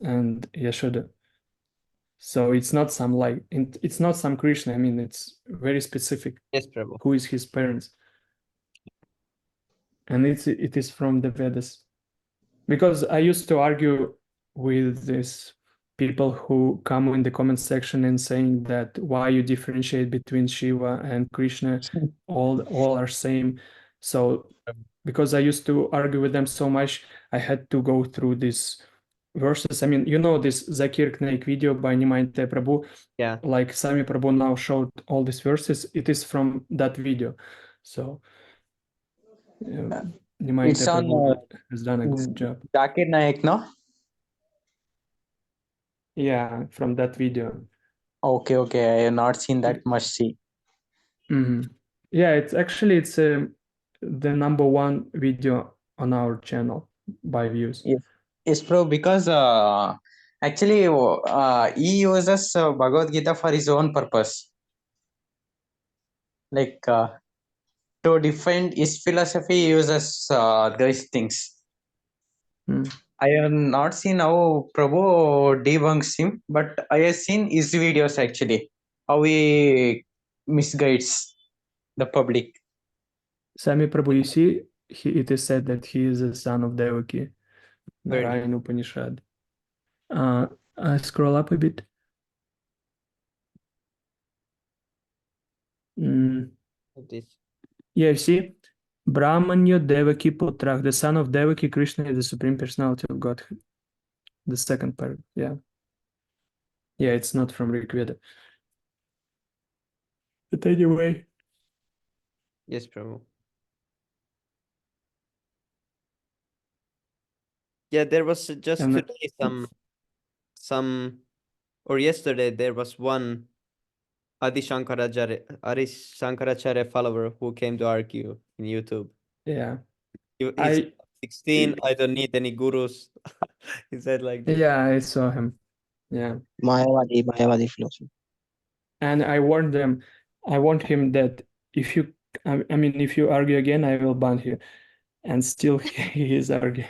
and Yashoda. So it's not it's not some Krishna. It's very specific. Yes, Prabhu. Who is his parents? And it is from the Vedas. Because I used to argue with these people who come in the comment section and saying that why you differentiate between Shiva and Krishna, all are same. So because I used to argue with them so much, I had to go through these verses. This Zakir Knaik video by Nimante Prabhu. Yeah. Like Sami Prabhu now showed all these verses. It is from that video. So Nimante It's on Prabhu has done a good job. Zakir Naik, no? Yeah, from that video. Okay. I have not seen that. Must see. Yeah, it's the #1 video on our channel by views. Yes, bro. Because actually, he uses Bhagavad Gita for his own purpose, like to defend his philosophy. He uses these things. I have not seen how Prabhu debunks him, but I have seen his videos actually. How he misguides the public. Sami Prabhu, you see, it is said that he is the son of Devaki. Narayan Upanishad. Scroll up a bit. This. Yeah, you see, Brahmanya Devaki Putrak, the son of Devaki, Krishna is the Supreme Personality of Godhead. The second part, yeah. Yeah, it's not from Rig Veda. But anyway. Yes, Prabhu. Yeah, there was just And, today some or yesterday there was one Adi Shankaracharya follower who came to argue in YouTube. yeah. He's 16. I don't need any gurus. He said like this. Yeah, I saw him. Yeah. Mayavadi philosophy. And I warned him that if you, I mean, if you argue again, I will ban you. And still he is arguing.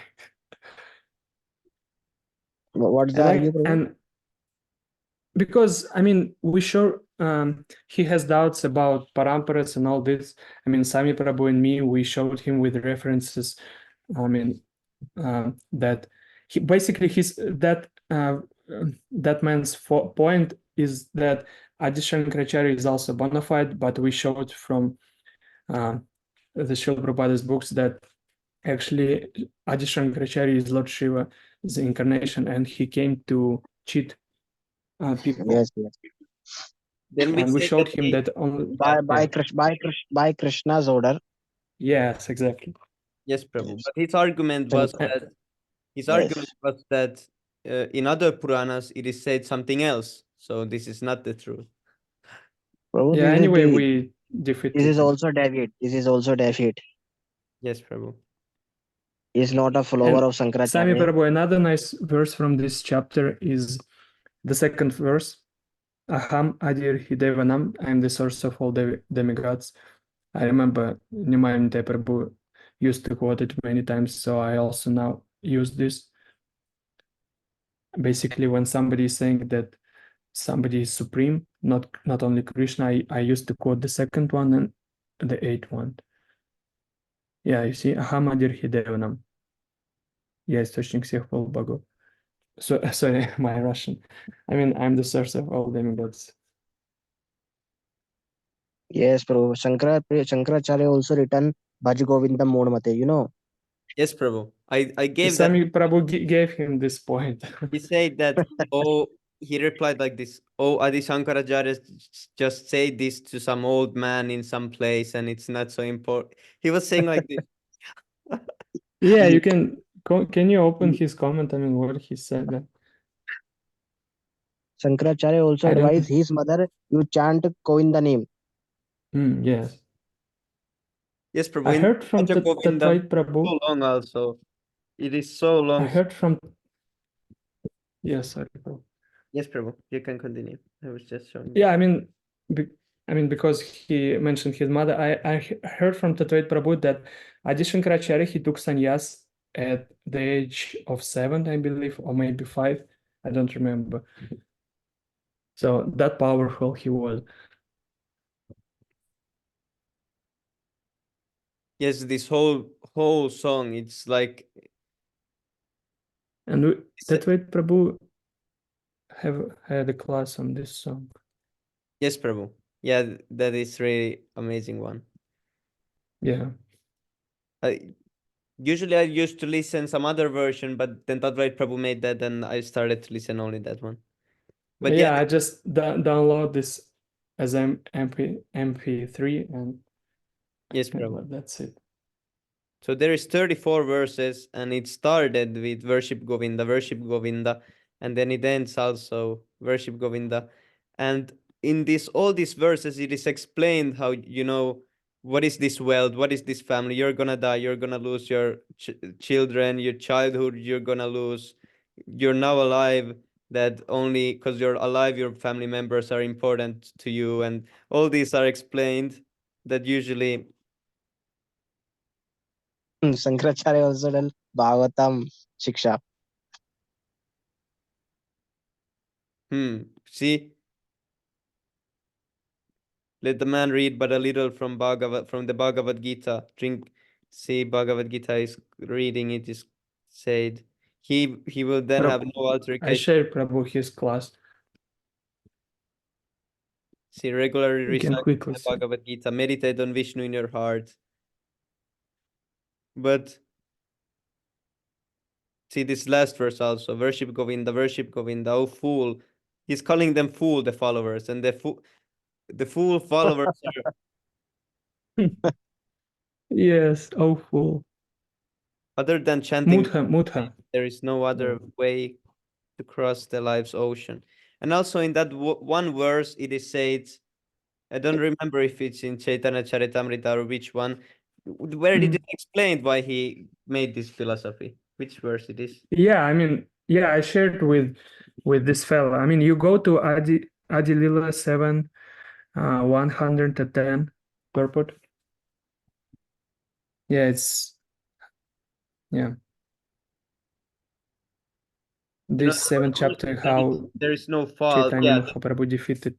What's the argue, Prabhu? And because, I mean, we sure he has doubts about paramparas and all this. I mean, Sami Prabhu and me, we showed him with references. I mean, that he basically that man's point is that Adi Shankaracharya is also bona fide, but we showed from the Srila Prabhupada's books that actually Adi Shankaracharya is Lord Shiva's incarnation, and he came to cheat people. Yes. Then we And we said showed that him that only By Krishna's order. Yes, exactly. yes, Prabhu. But his argument was that in other Puranas it is said something else. So this is not the truth. Prabhu, Yeah, anyway, we defeated this is him. also David. This is also David. Yes, Prabhu. He is not a follower And of Sami Shankaracharya. Prabhu, another nice verse from this chapter is the second verse. Aham Adir Hidevanam, I am the source of all demigods. I remember Nimayamite Prabhu used to quote it many times, so I also now use this. Basically, when somebody is saying that somebody is supreme, not only Krishna, I used to quote the second one and the eighth one. Yeah, you see, Aham Adir Hidevanam. Я источник всех полубогов. So, sorry, my Russian. I mean, I'm the source of all demigods. Yes, Prabhu. Shankaracharya also written Bhaj Govindam Modmate, you know. Yes, Prabhu. I gave that. Sami Prabhu gave him this point. He said that, he replied like this, Adi Shankaracharya just say this to some old man in some place and it's not so important. He was saying like this. Yeah, you can you open his comment? I mean, what he said. Shankaracharya also advised his mother, you chant Govinda name. Yes. Yes, Prabhu. I heard from Tatvait Prabhu. So long also. It is so long. I heard from. Yes, sorry, Prabhu. Yes, Prabhu. You can continue. I was just showing. Yeah, I mean, because he mentioned his mother, I heard from Tatvait Prabhu that Adi Shankaracharya, he took sannyas at the age of 7, I believe, or maybe 5. I don't remember. So that powerful he was. Yes, this whole song, it's like. And Tatvait Prabhu have had a class on this song. Yes, Prabhu. Yeah, that is really amazing one. Yeah. Usually I used to listen some other version, but then Tatvait Prabhu made that and I started to listen only that one. But yeah, I just download this as MP3 and yes, Prabhu. That's it. So there is 34 verses and it started with worship Govinda, and then it ends also worship Govinda. And in all these verses, it is explained how, what is this wealth? What is this family? You're gonna die. You're gonna lose your children, your childhood. You're gonna lose. You're now alive. That only because you're alive, your family members are important to you, and all these are explained. That usually. Shankaracharya also done Bhagavatam Shiksha. See. Let the man read but a little from the Bhagavad Gita. See, Bhagavad Gita is reading it is said. He will then have no altercation. I share Prabhu his class. See, regularly You can recite quickly the say. Bhagavad Gita, meditate on Vishnu in your heart. But see this last verse also, worship Govinda, oh fool. He's calling them fool, the followers, and the fool followers are, Yes, oh fool. other than chanting, Mudha. there is no other way to cross the life's ocean. And also in that one verse, it is said, I don't remember if it's in Chaitanya Charitamrita or which one, where did it explain why he made this philosophy? Which verse it is? Yeah, I mean, yeah, I shared with this fellow. I mean, you go to Adi Lila 7, 110 purport. Yeah, it's this 7th chapter, how there is no fault. Chaitanya Yeah, Mahaprabhu defeated.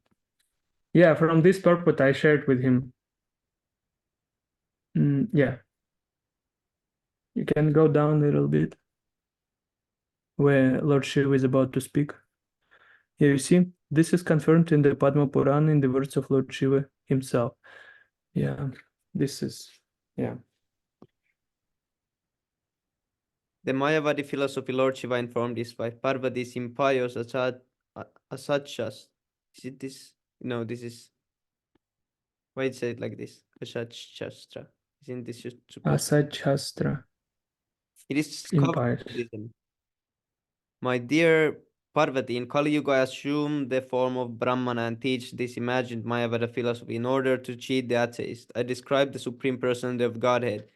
Yeah, from this purport I shared with him. Yeah. You can go down a little bit where Lord Shiva is about to speak. Here you see, this is confirmed in the Padma Purana in the words of Lord Shiva himself. Yeah, this is, yeah. the Mayavadi philosophy Lord Shiva informed his wife Parvati's impious asachas. Is it this? No, this is. Why it said like this? Asachastra. Isn't this just supposed? Asachastra. It is Empires. covered Buddhism. My dear Parvati, in Kali Yuga, I assume the form of Brahmana and teach this imagined Mayavada philosophy in order to cheat the atheist. I describe the Supreme Personality of Godhead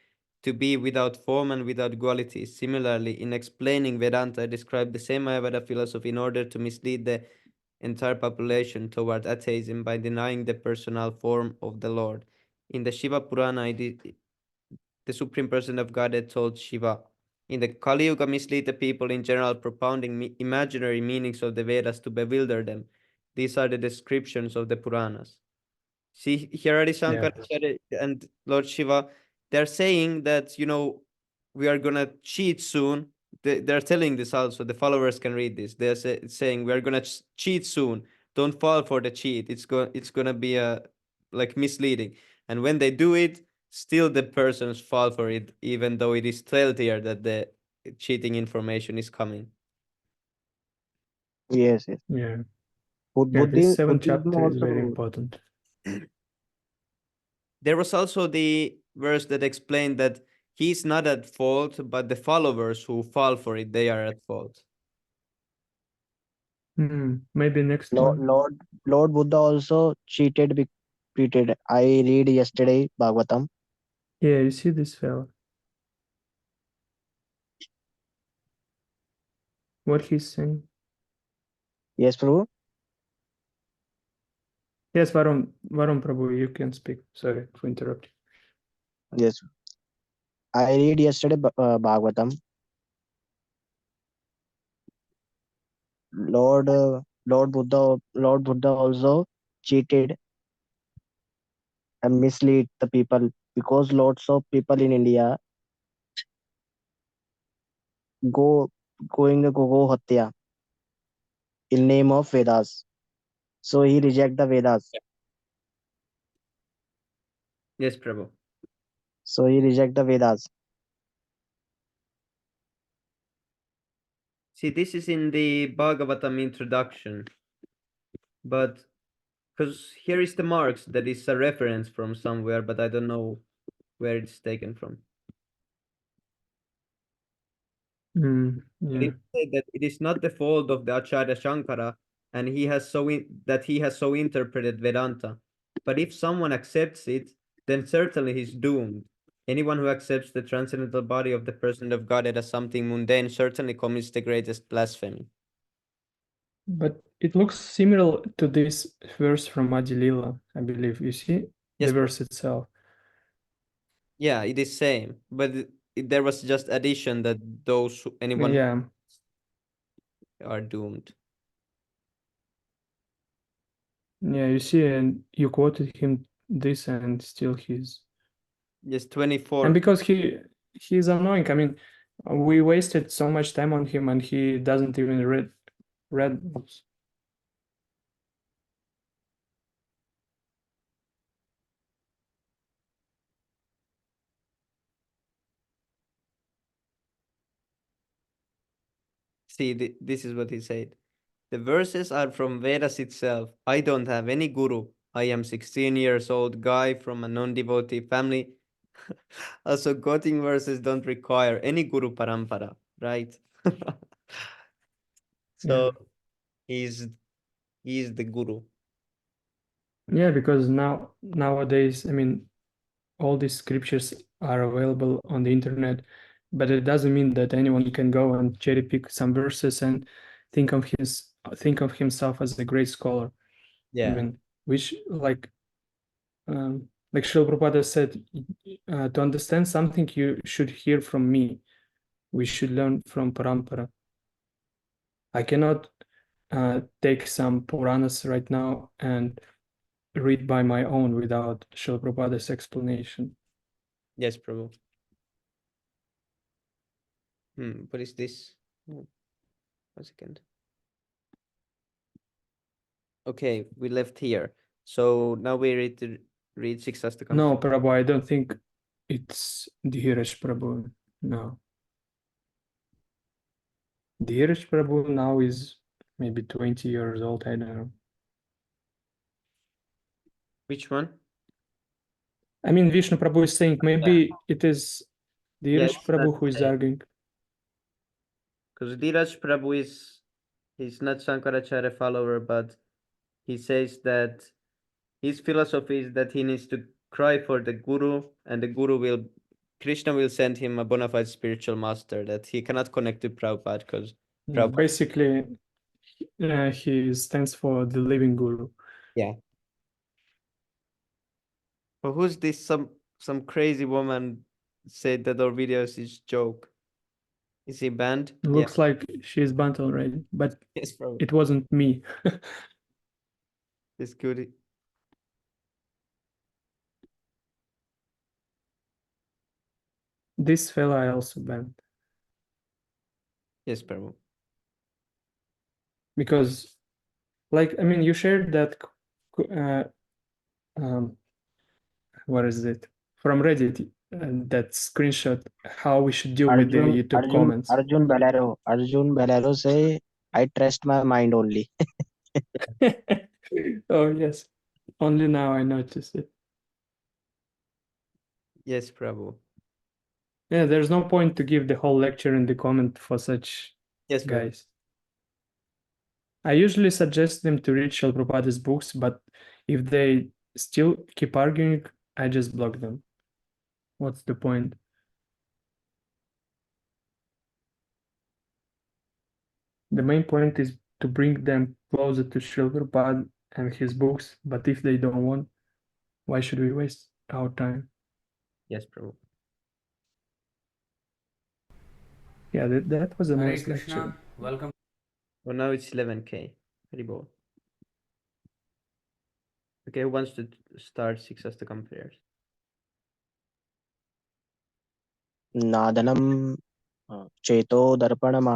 to be without form and without quality. Similarly, in explaining Vedanta, I describe the same Mayavada philosophy in order to mislead the entire population toward atheism by denying the personal form of the Lord. In the Shiva Purana, the Supreme Person of Godhead told Shiva, in the Kali Yuga, mislead the people in general, propounding imaginary meanings of the Vedas to bewilder them. These are the descriptions of the Puranas. See, here Adi Shankaracharya and Lord Shiva, they're saying that, we are going to cheat soon. They're telling this also. The followers can read this. They're saying we are going to cheat soon. Don't fall for the cheat. It's going to be like misleading. And when they do it, still the persons fall for it, even though it is told here that the cheating information is coming. Yes, yes. Yeah. Yeah, this 7th Buddhism chapter is very also. important. There was also the verse that explained that he's not at fault, but the followers who fall for it, they are at fault. Maybe next Lord, one. Lord Buddha also cheated. I read yesterday Bhagavatam. Yeah, you see this fellow. What he's saying. Yes, Prabhu. Yes, Varun Prabhu, you can speak. Sorry for interrupting. Yes, I read yesterday Bhagavatam. Lord Buddha also cheated and mislead the people because lots of people in India going to go hatya in name of Vedas. So he reject the Vedas. Yes, Prabhu. So he reject the Vedas. See, this is in the Bhagavatam introduction, but because here is the marks that is a reference from somewhere, but I don't know where it's taken from. Yeah. It said that it is not the fault of the Acharya Shankara, and he has so interpreted Vedanta. But if someone accepts it, then certainly he's doomed. Anyone who accepts the transcendental body of the person of God as something mundane certainly commits the greatest blasphemy. But it looks similar to this verse from Adi Lila, I believe. You see Yes, the verse itself. yeah, it is same, but there was just addition that anyone Yeah. are doomed. Yeah, you see, and you quoted him this, and still he's. Yes, 24. And because he's annoying. I mean, we wasted so much time on him, and he doesn't even read those. See, this is what he said. The verses are from Vedas itself. I don't have any guru. I am 16 years old guy from a non-devotee family. Also, quoting verses don't require any guru parampara, right? So he's the guru. Yeah, because nowadays, I mean, all these scriptures are available on the internet, but it doesn't mean that anyone can go and cherry pick some verses and think of himself as a great scholar. Yeah. Even which like Srila Prabhupada said, to understand something you should hear from me. We should learn from parampara. I cannot take some Puranas right now and read by my own without Srila Prabhupada's explanation. Yes, Prabhu. What is this? Oh, 1 second. Okay, we left here. So now we read six Astakams. No, Prabhu, I don't think it's Dhiraj Prabhu. No. Dhiraj Prabhu now is maybe 20 years old. I don't know. Which one? I mean, Vishnu Prabhu is saying maybe it is Dhiraj Prabhu who is arguing. Because Dhiraj Prabhu he's not Shankaracharya follower, but he says that his philosophy is that he needs to cry for the guru, and the guru Krishna will send him a bona fide spiritual master, that he cannot connect to Prabhupada because Basically, he stands for the living guru. Yeah. But who's this? Some crazy woman said that our videos is joke. Is he banned? Looks like she's banned already, but Yes, probably. it wasn't me. It's good. This fella I also banned. Yes, Prabhu. Because, like, I mean, you shared that, what is it? From Reddit, that screenshot, how we should deal with the YouTube comments. Arjun Balero say, I trust my mind only. Oh, yes. Only now I noticed it. Yes, Prabhu. Yeah, there's no point to give the whole lecture in the comment for such guys. I usually suggest them to read Srila Prabhupada's books, but if they still keep arguing, I just block them. What's the point? The main point is to bring them closer to Srila Prabhupada and his books, but if they don't want, why should we waste our time? Yes, Prabhu. Yeah, that was a Hare nice Krishna. lecture. Welcome. Well, now it's 11K. Haribol. Okay, who wants to start six Astakam prayers? Nadanam Cheto Darpanam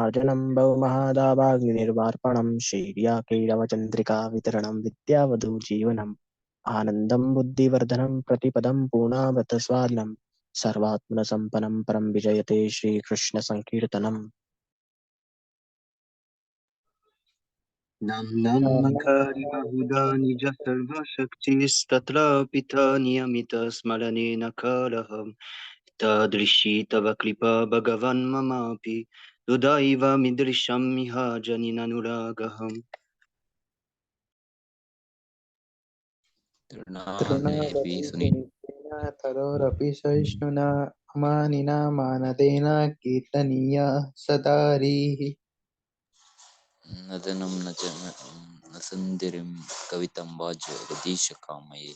Bahumahadabagnirvarpanam Shirya Kairava Chandrika Vitaranam Vidyavadu Jeevanam Anandam Buddhivardhanam Pratipadam Punavata Swadnam Sarvatmana Sampanam Param Vijayate Shri Krishna Sankirtanam Nam Nam Makari Bahuda Nija Sarva Shaktis Tatra Pita Niyamita Smaranena Kalaham Tadrishi Tava Kripa Bhagavan Mamapi Dudaiva Midrisham Miha Janinanuragaham तृणानेऽपि तरोरपि सहिष्णुना अमानिना मानदेन कीर्तनीय सदारिः नदनं न सन्धिरिं कवितं वा जगदीशकामये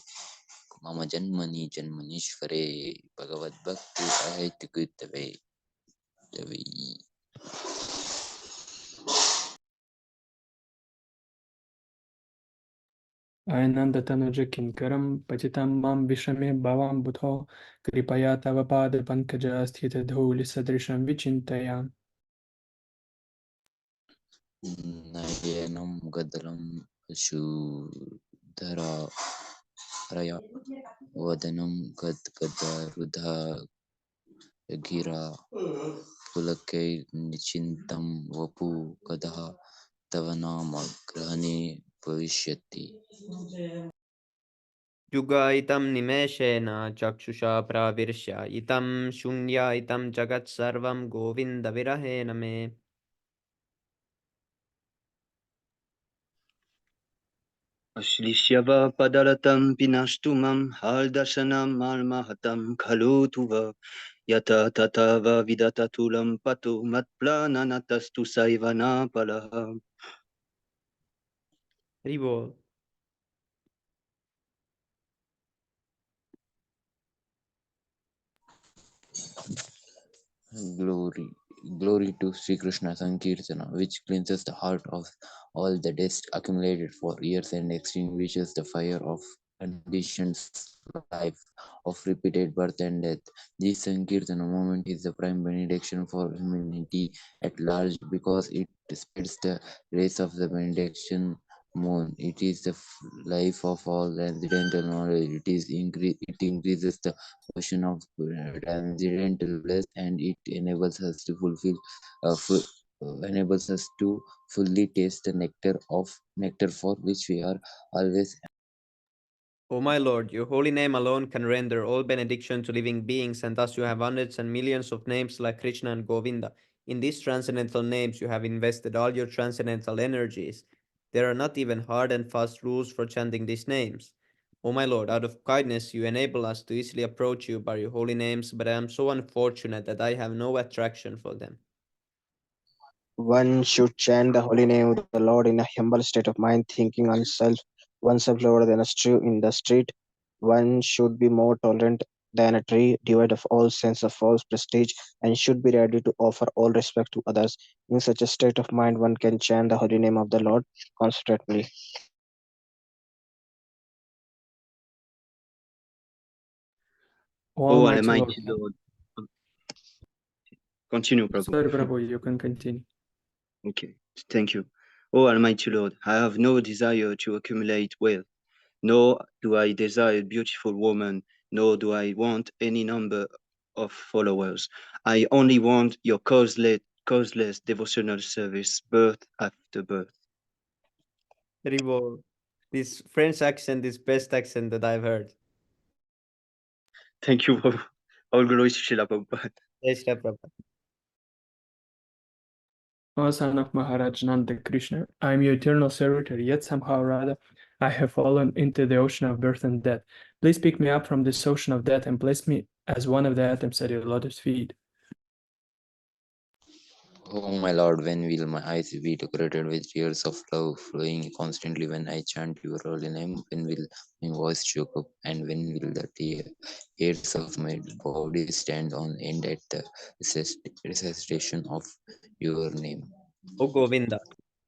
मम जन्मनीश्वरे भगवद्भक्ति साहित्यकृतवे जवै Ainandatanaja kinkaram patitam mam vishame bhavam buddho kripaya tava pada pankaja sthita dhuli sadrisham vichintayam. नयनं गदलं शूधरया वदनं गद्गदरुधा गिरा पुलकै निचिन्तं वपु कदः तव नाम ग्रहणे भविष्यति. Yuga itam nimeshena chakshusha pravirsya itam shunya itam jagat sarvam govinda virahena me. Ashlishyava padalatam pinashtumam haldashanam malmahatam kalutuva yata tatava vidatatulam patu matplananatastu saivana palaha. Rivol. Glory, glory to Sri Krishna Sankirtana, which cleanses the heart of all the dust accumulated for years and extinguishes the fire of conditions life of repeated birth and death. This Sankirtana moment is the prime benediction for humanity at large because it spreads the rays of the benediction moon. It is the life of all transcendental knowledge. It increases the portion of transcendental bliss, and it enables us to enables us to fully taste the nectar for which we are always. O my Lord, your holy name alone can render all benediction to living beings, and thus you have hundreds and millions of names like Krishna and Govinda. In these transcendental names, you have invested all your transcendental energies. There are not even hard and fast rules for chanting these names. O my Lord, out of kindness, you enable us to easily approach you by your holy names, but I am so unfortunate that I have no attraction for them. One should chant the holy name of the Lord in a humble state of mind, thinking oneself lower than a stew in the street. One should be more tolerant than a tree, devoid of all sense of false prestige, and should be ready to offer all respect to others. In such a state of mind, one can chant the holy name of the Lord constantly. Oh, Almighty Almighty Lord. Lord. Continue, Prabhu. Sorry, Prabhu, you can continue. Okay, thank you. Oh, Almighty Lord, I have no desire to accumulate wealth, nor do I desire a beautiful woman, nor do I want any number of followers. I only want your causeless devotional service, birth after birth. Rivol. This French accent is best accent that I've heard. Thank you, Prabhu. All glory to Srila Prabhupada. Jai Shri Prabhupada. O son of Maharaj Nanda Krishna, I am your eternal servitor, yet somehow or other I have fallen into the ocean of birth and death. Please pick me up from this ocean of death and place me as one of the atoms at your lotus feet. Oh my Lord, when will my eyes be decorated with tears of love flowing constantly when I chant your holy name? When will my voice choke up, and when will the hairs of my body stand on end at the recitation of your name? O Govinda,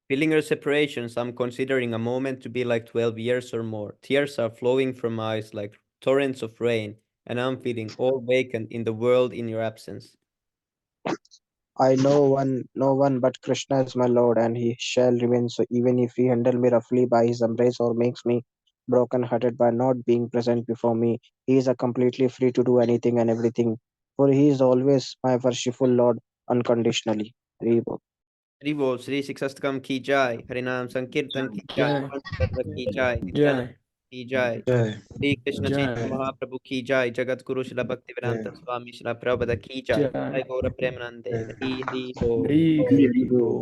feeling your separations, I'm considering a moment to be like 12 years or more. Tears are flowing from my eyes like torrents of rain, and I'm feeling all vacant in the world in your absence. I know no one but Krishna is my Lord, and he shall remain so even if he handle me roughly by his embrace or makes me broken-hearted by not being present before me. He is a completely free to do anything and everything, for he is always my worshipful Lord unconditionally. Hari Bol. Hri Bol, Shri Shiksastakam ki jai, Harinam Sankirtan ki jai, Jai, Mantra ki jai, Nityananda Jai, ki jai, Jai, Shri Krishna Chaitanya Jai, Mahaprabhu ki jai, Jagat Guru Shila Jai, Bhaktivedanta Swami Shila Prabhupada ki jai, Jai, Jai Gaura Premanande, Jai. Hari Hari Bol. Hari Hari Bol.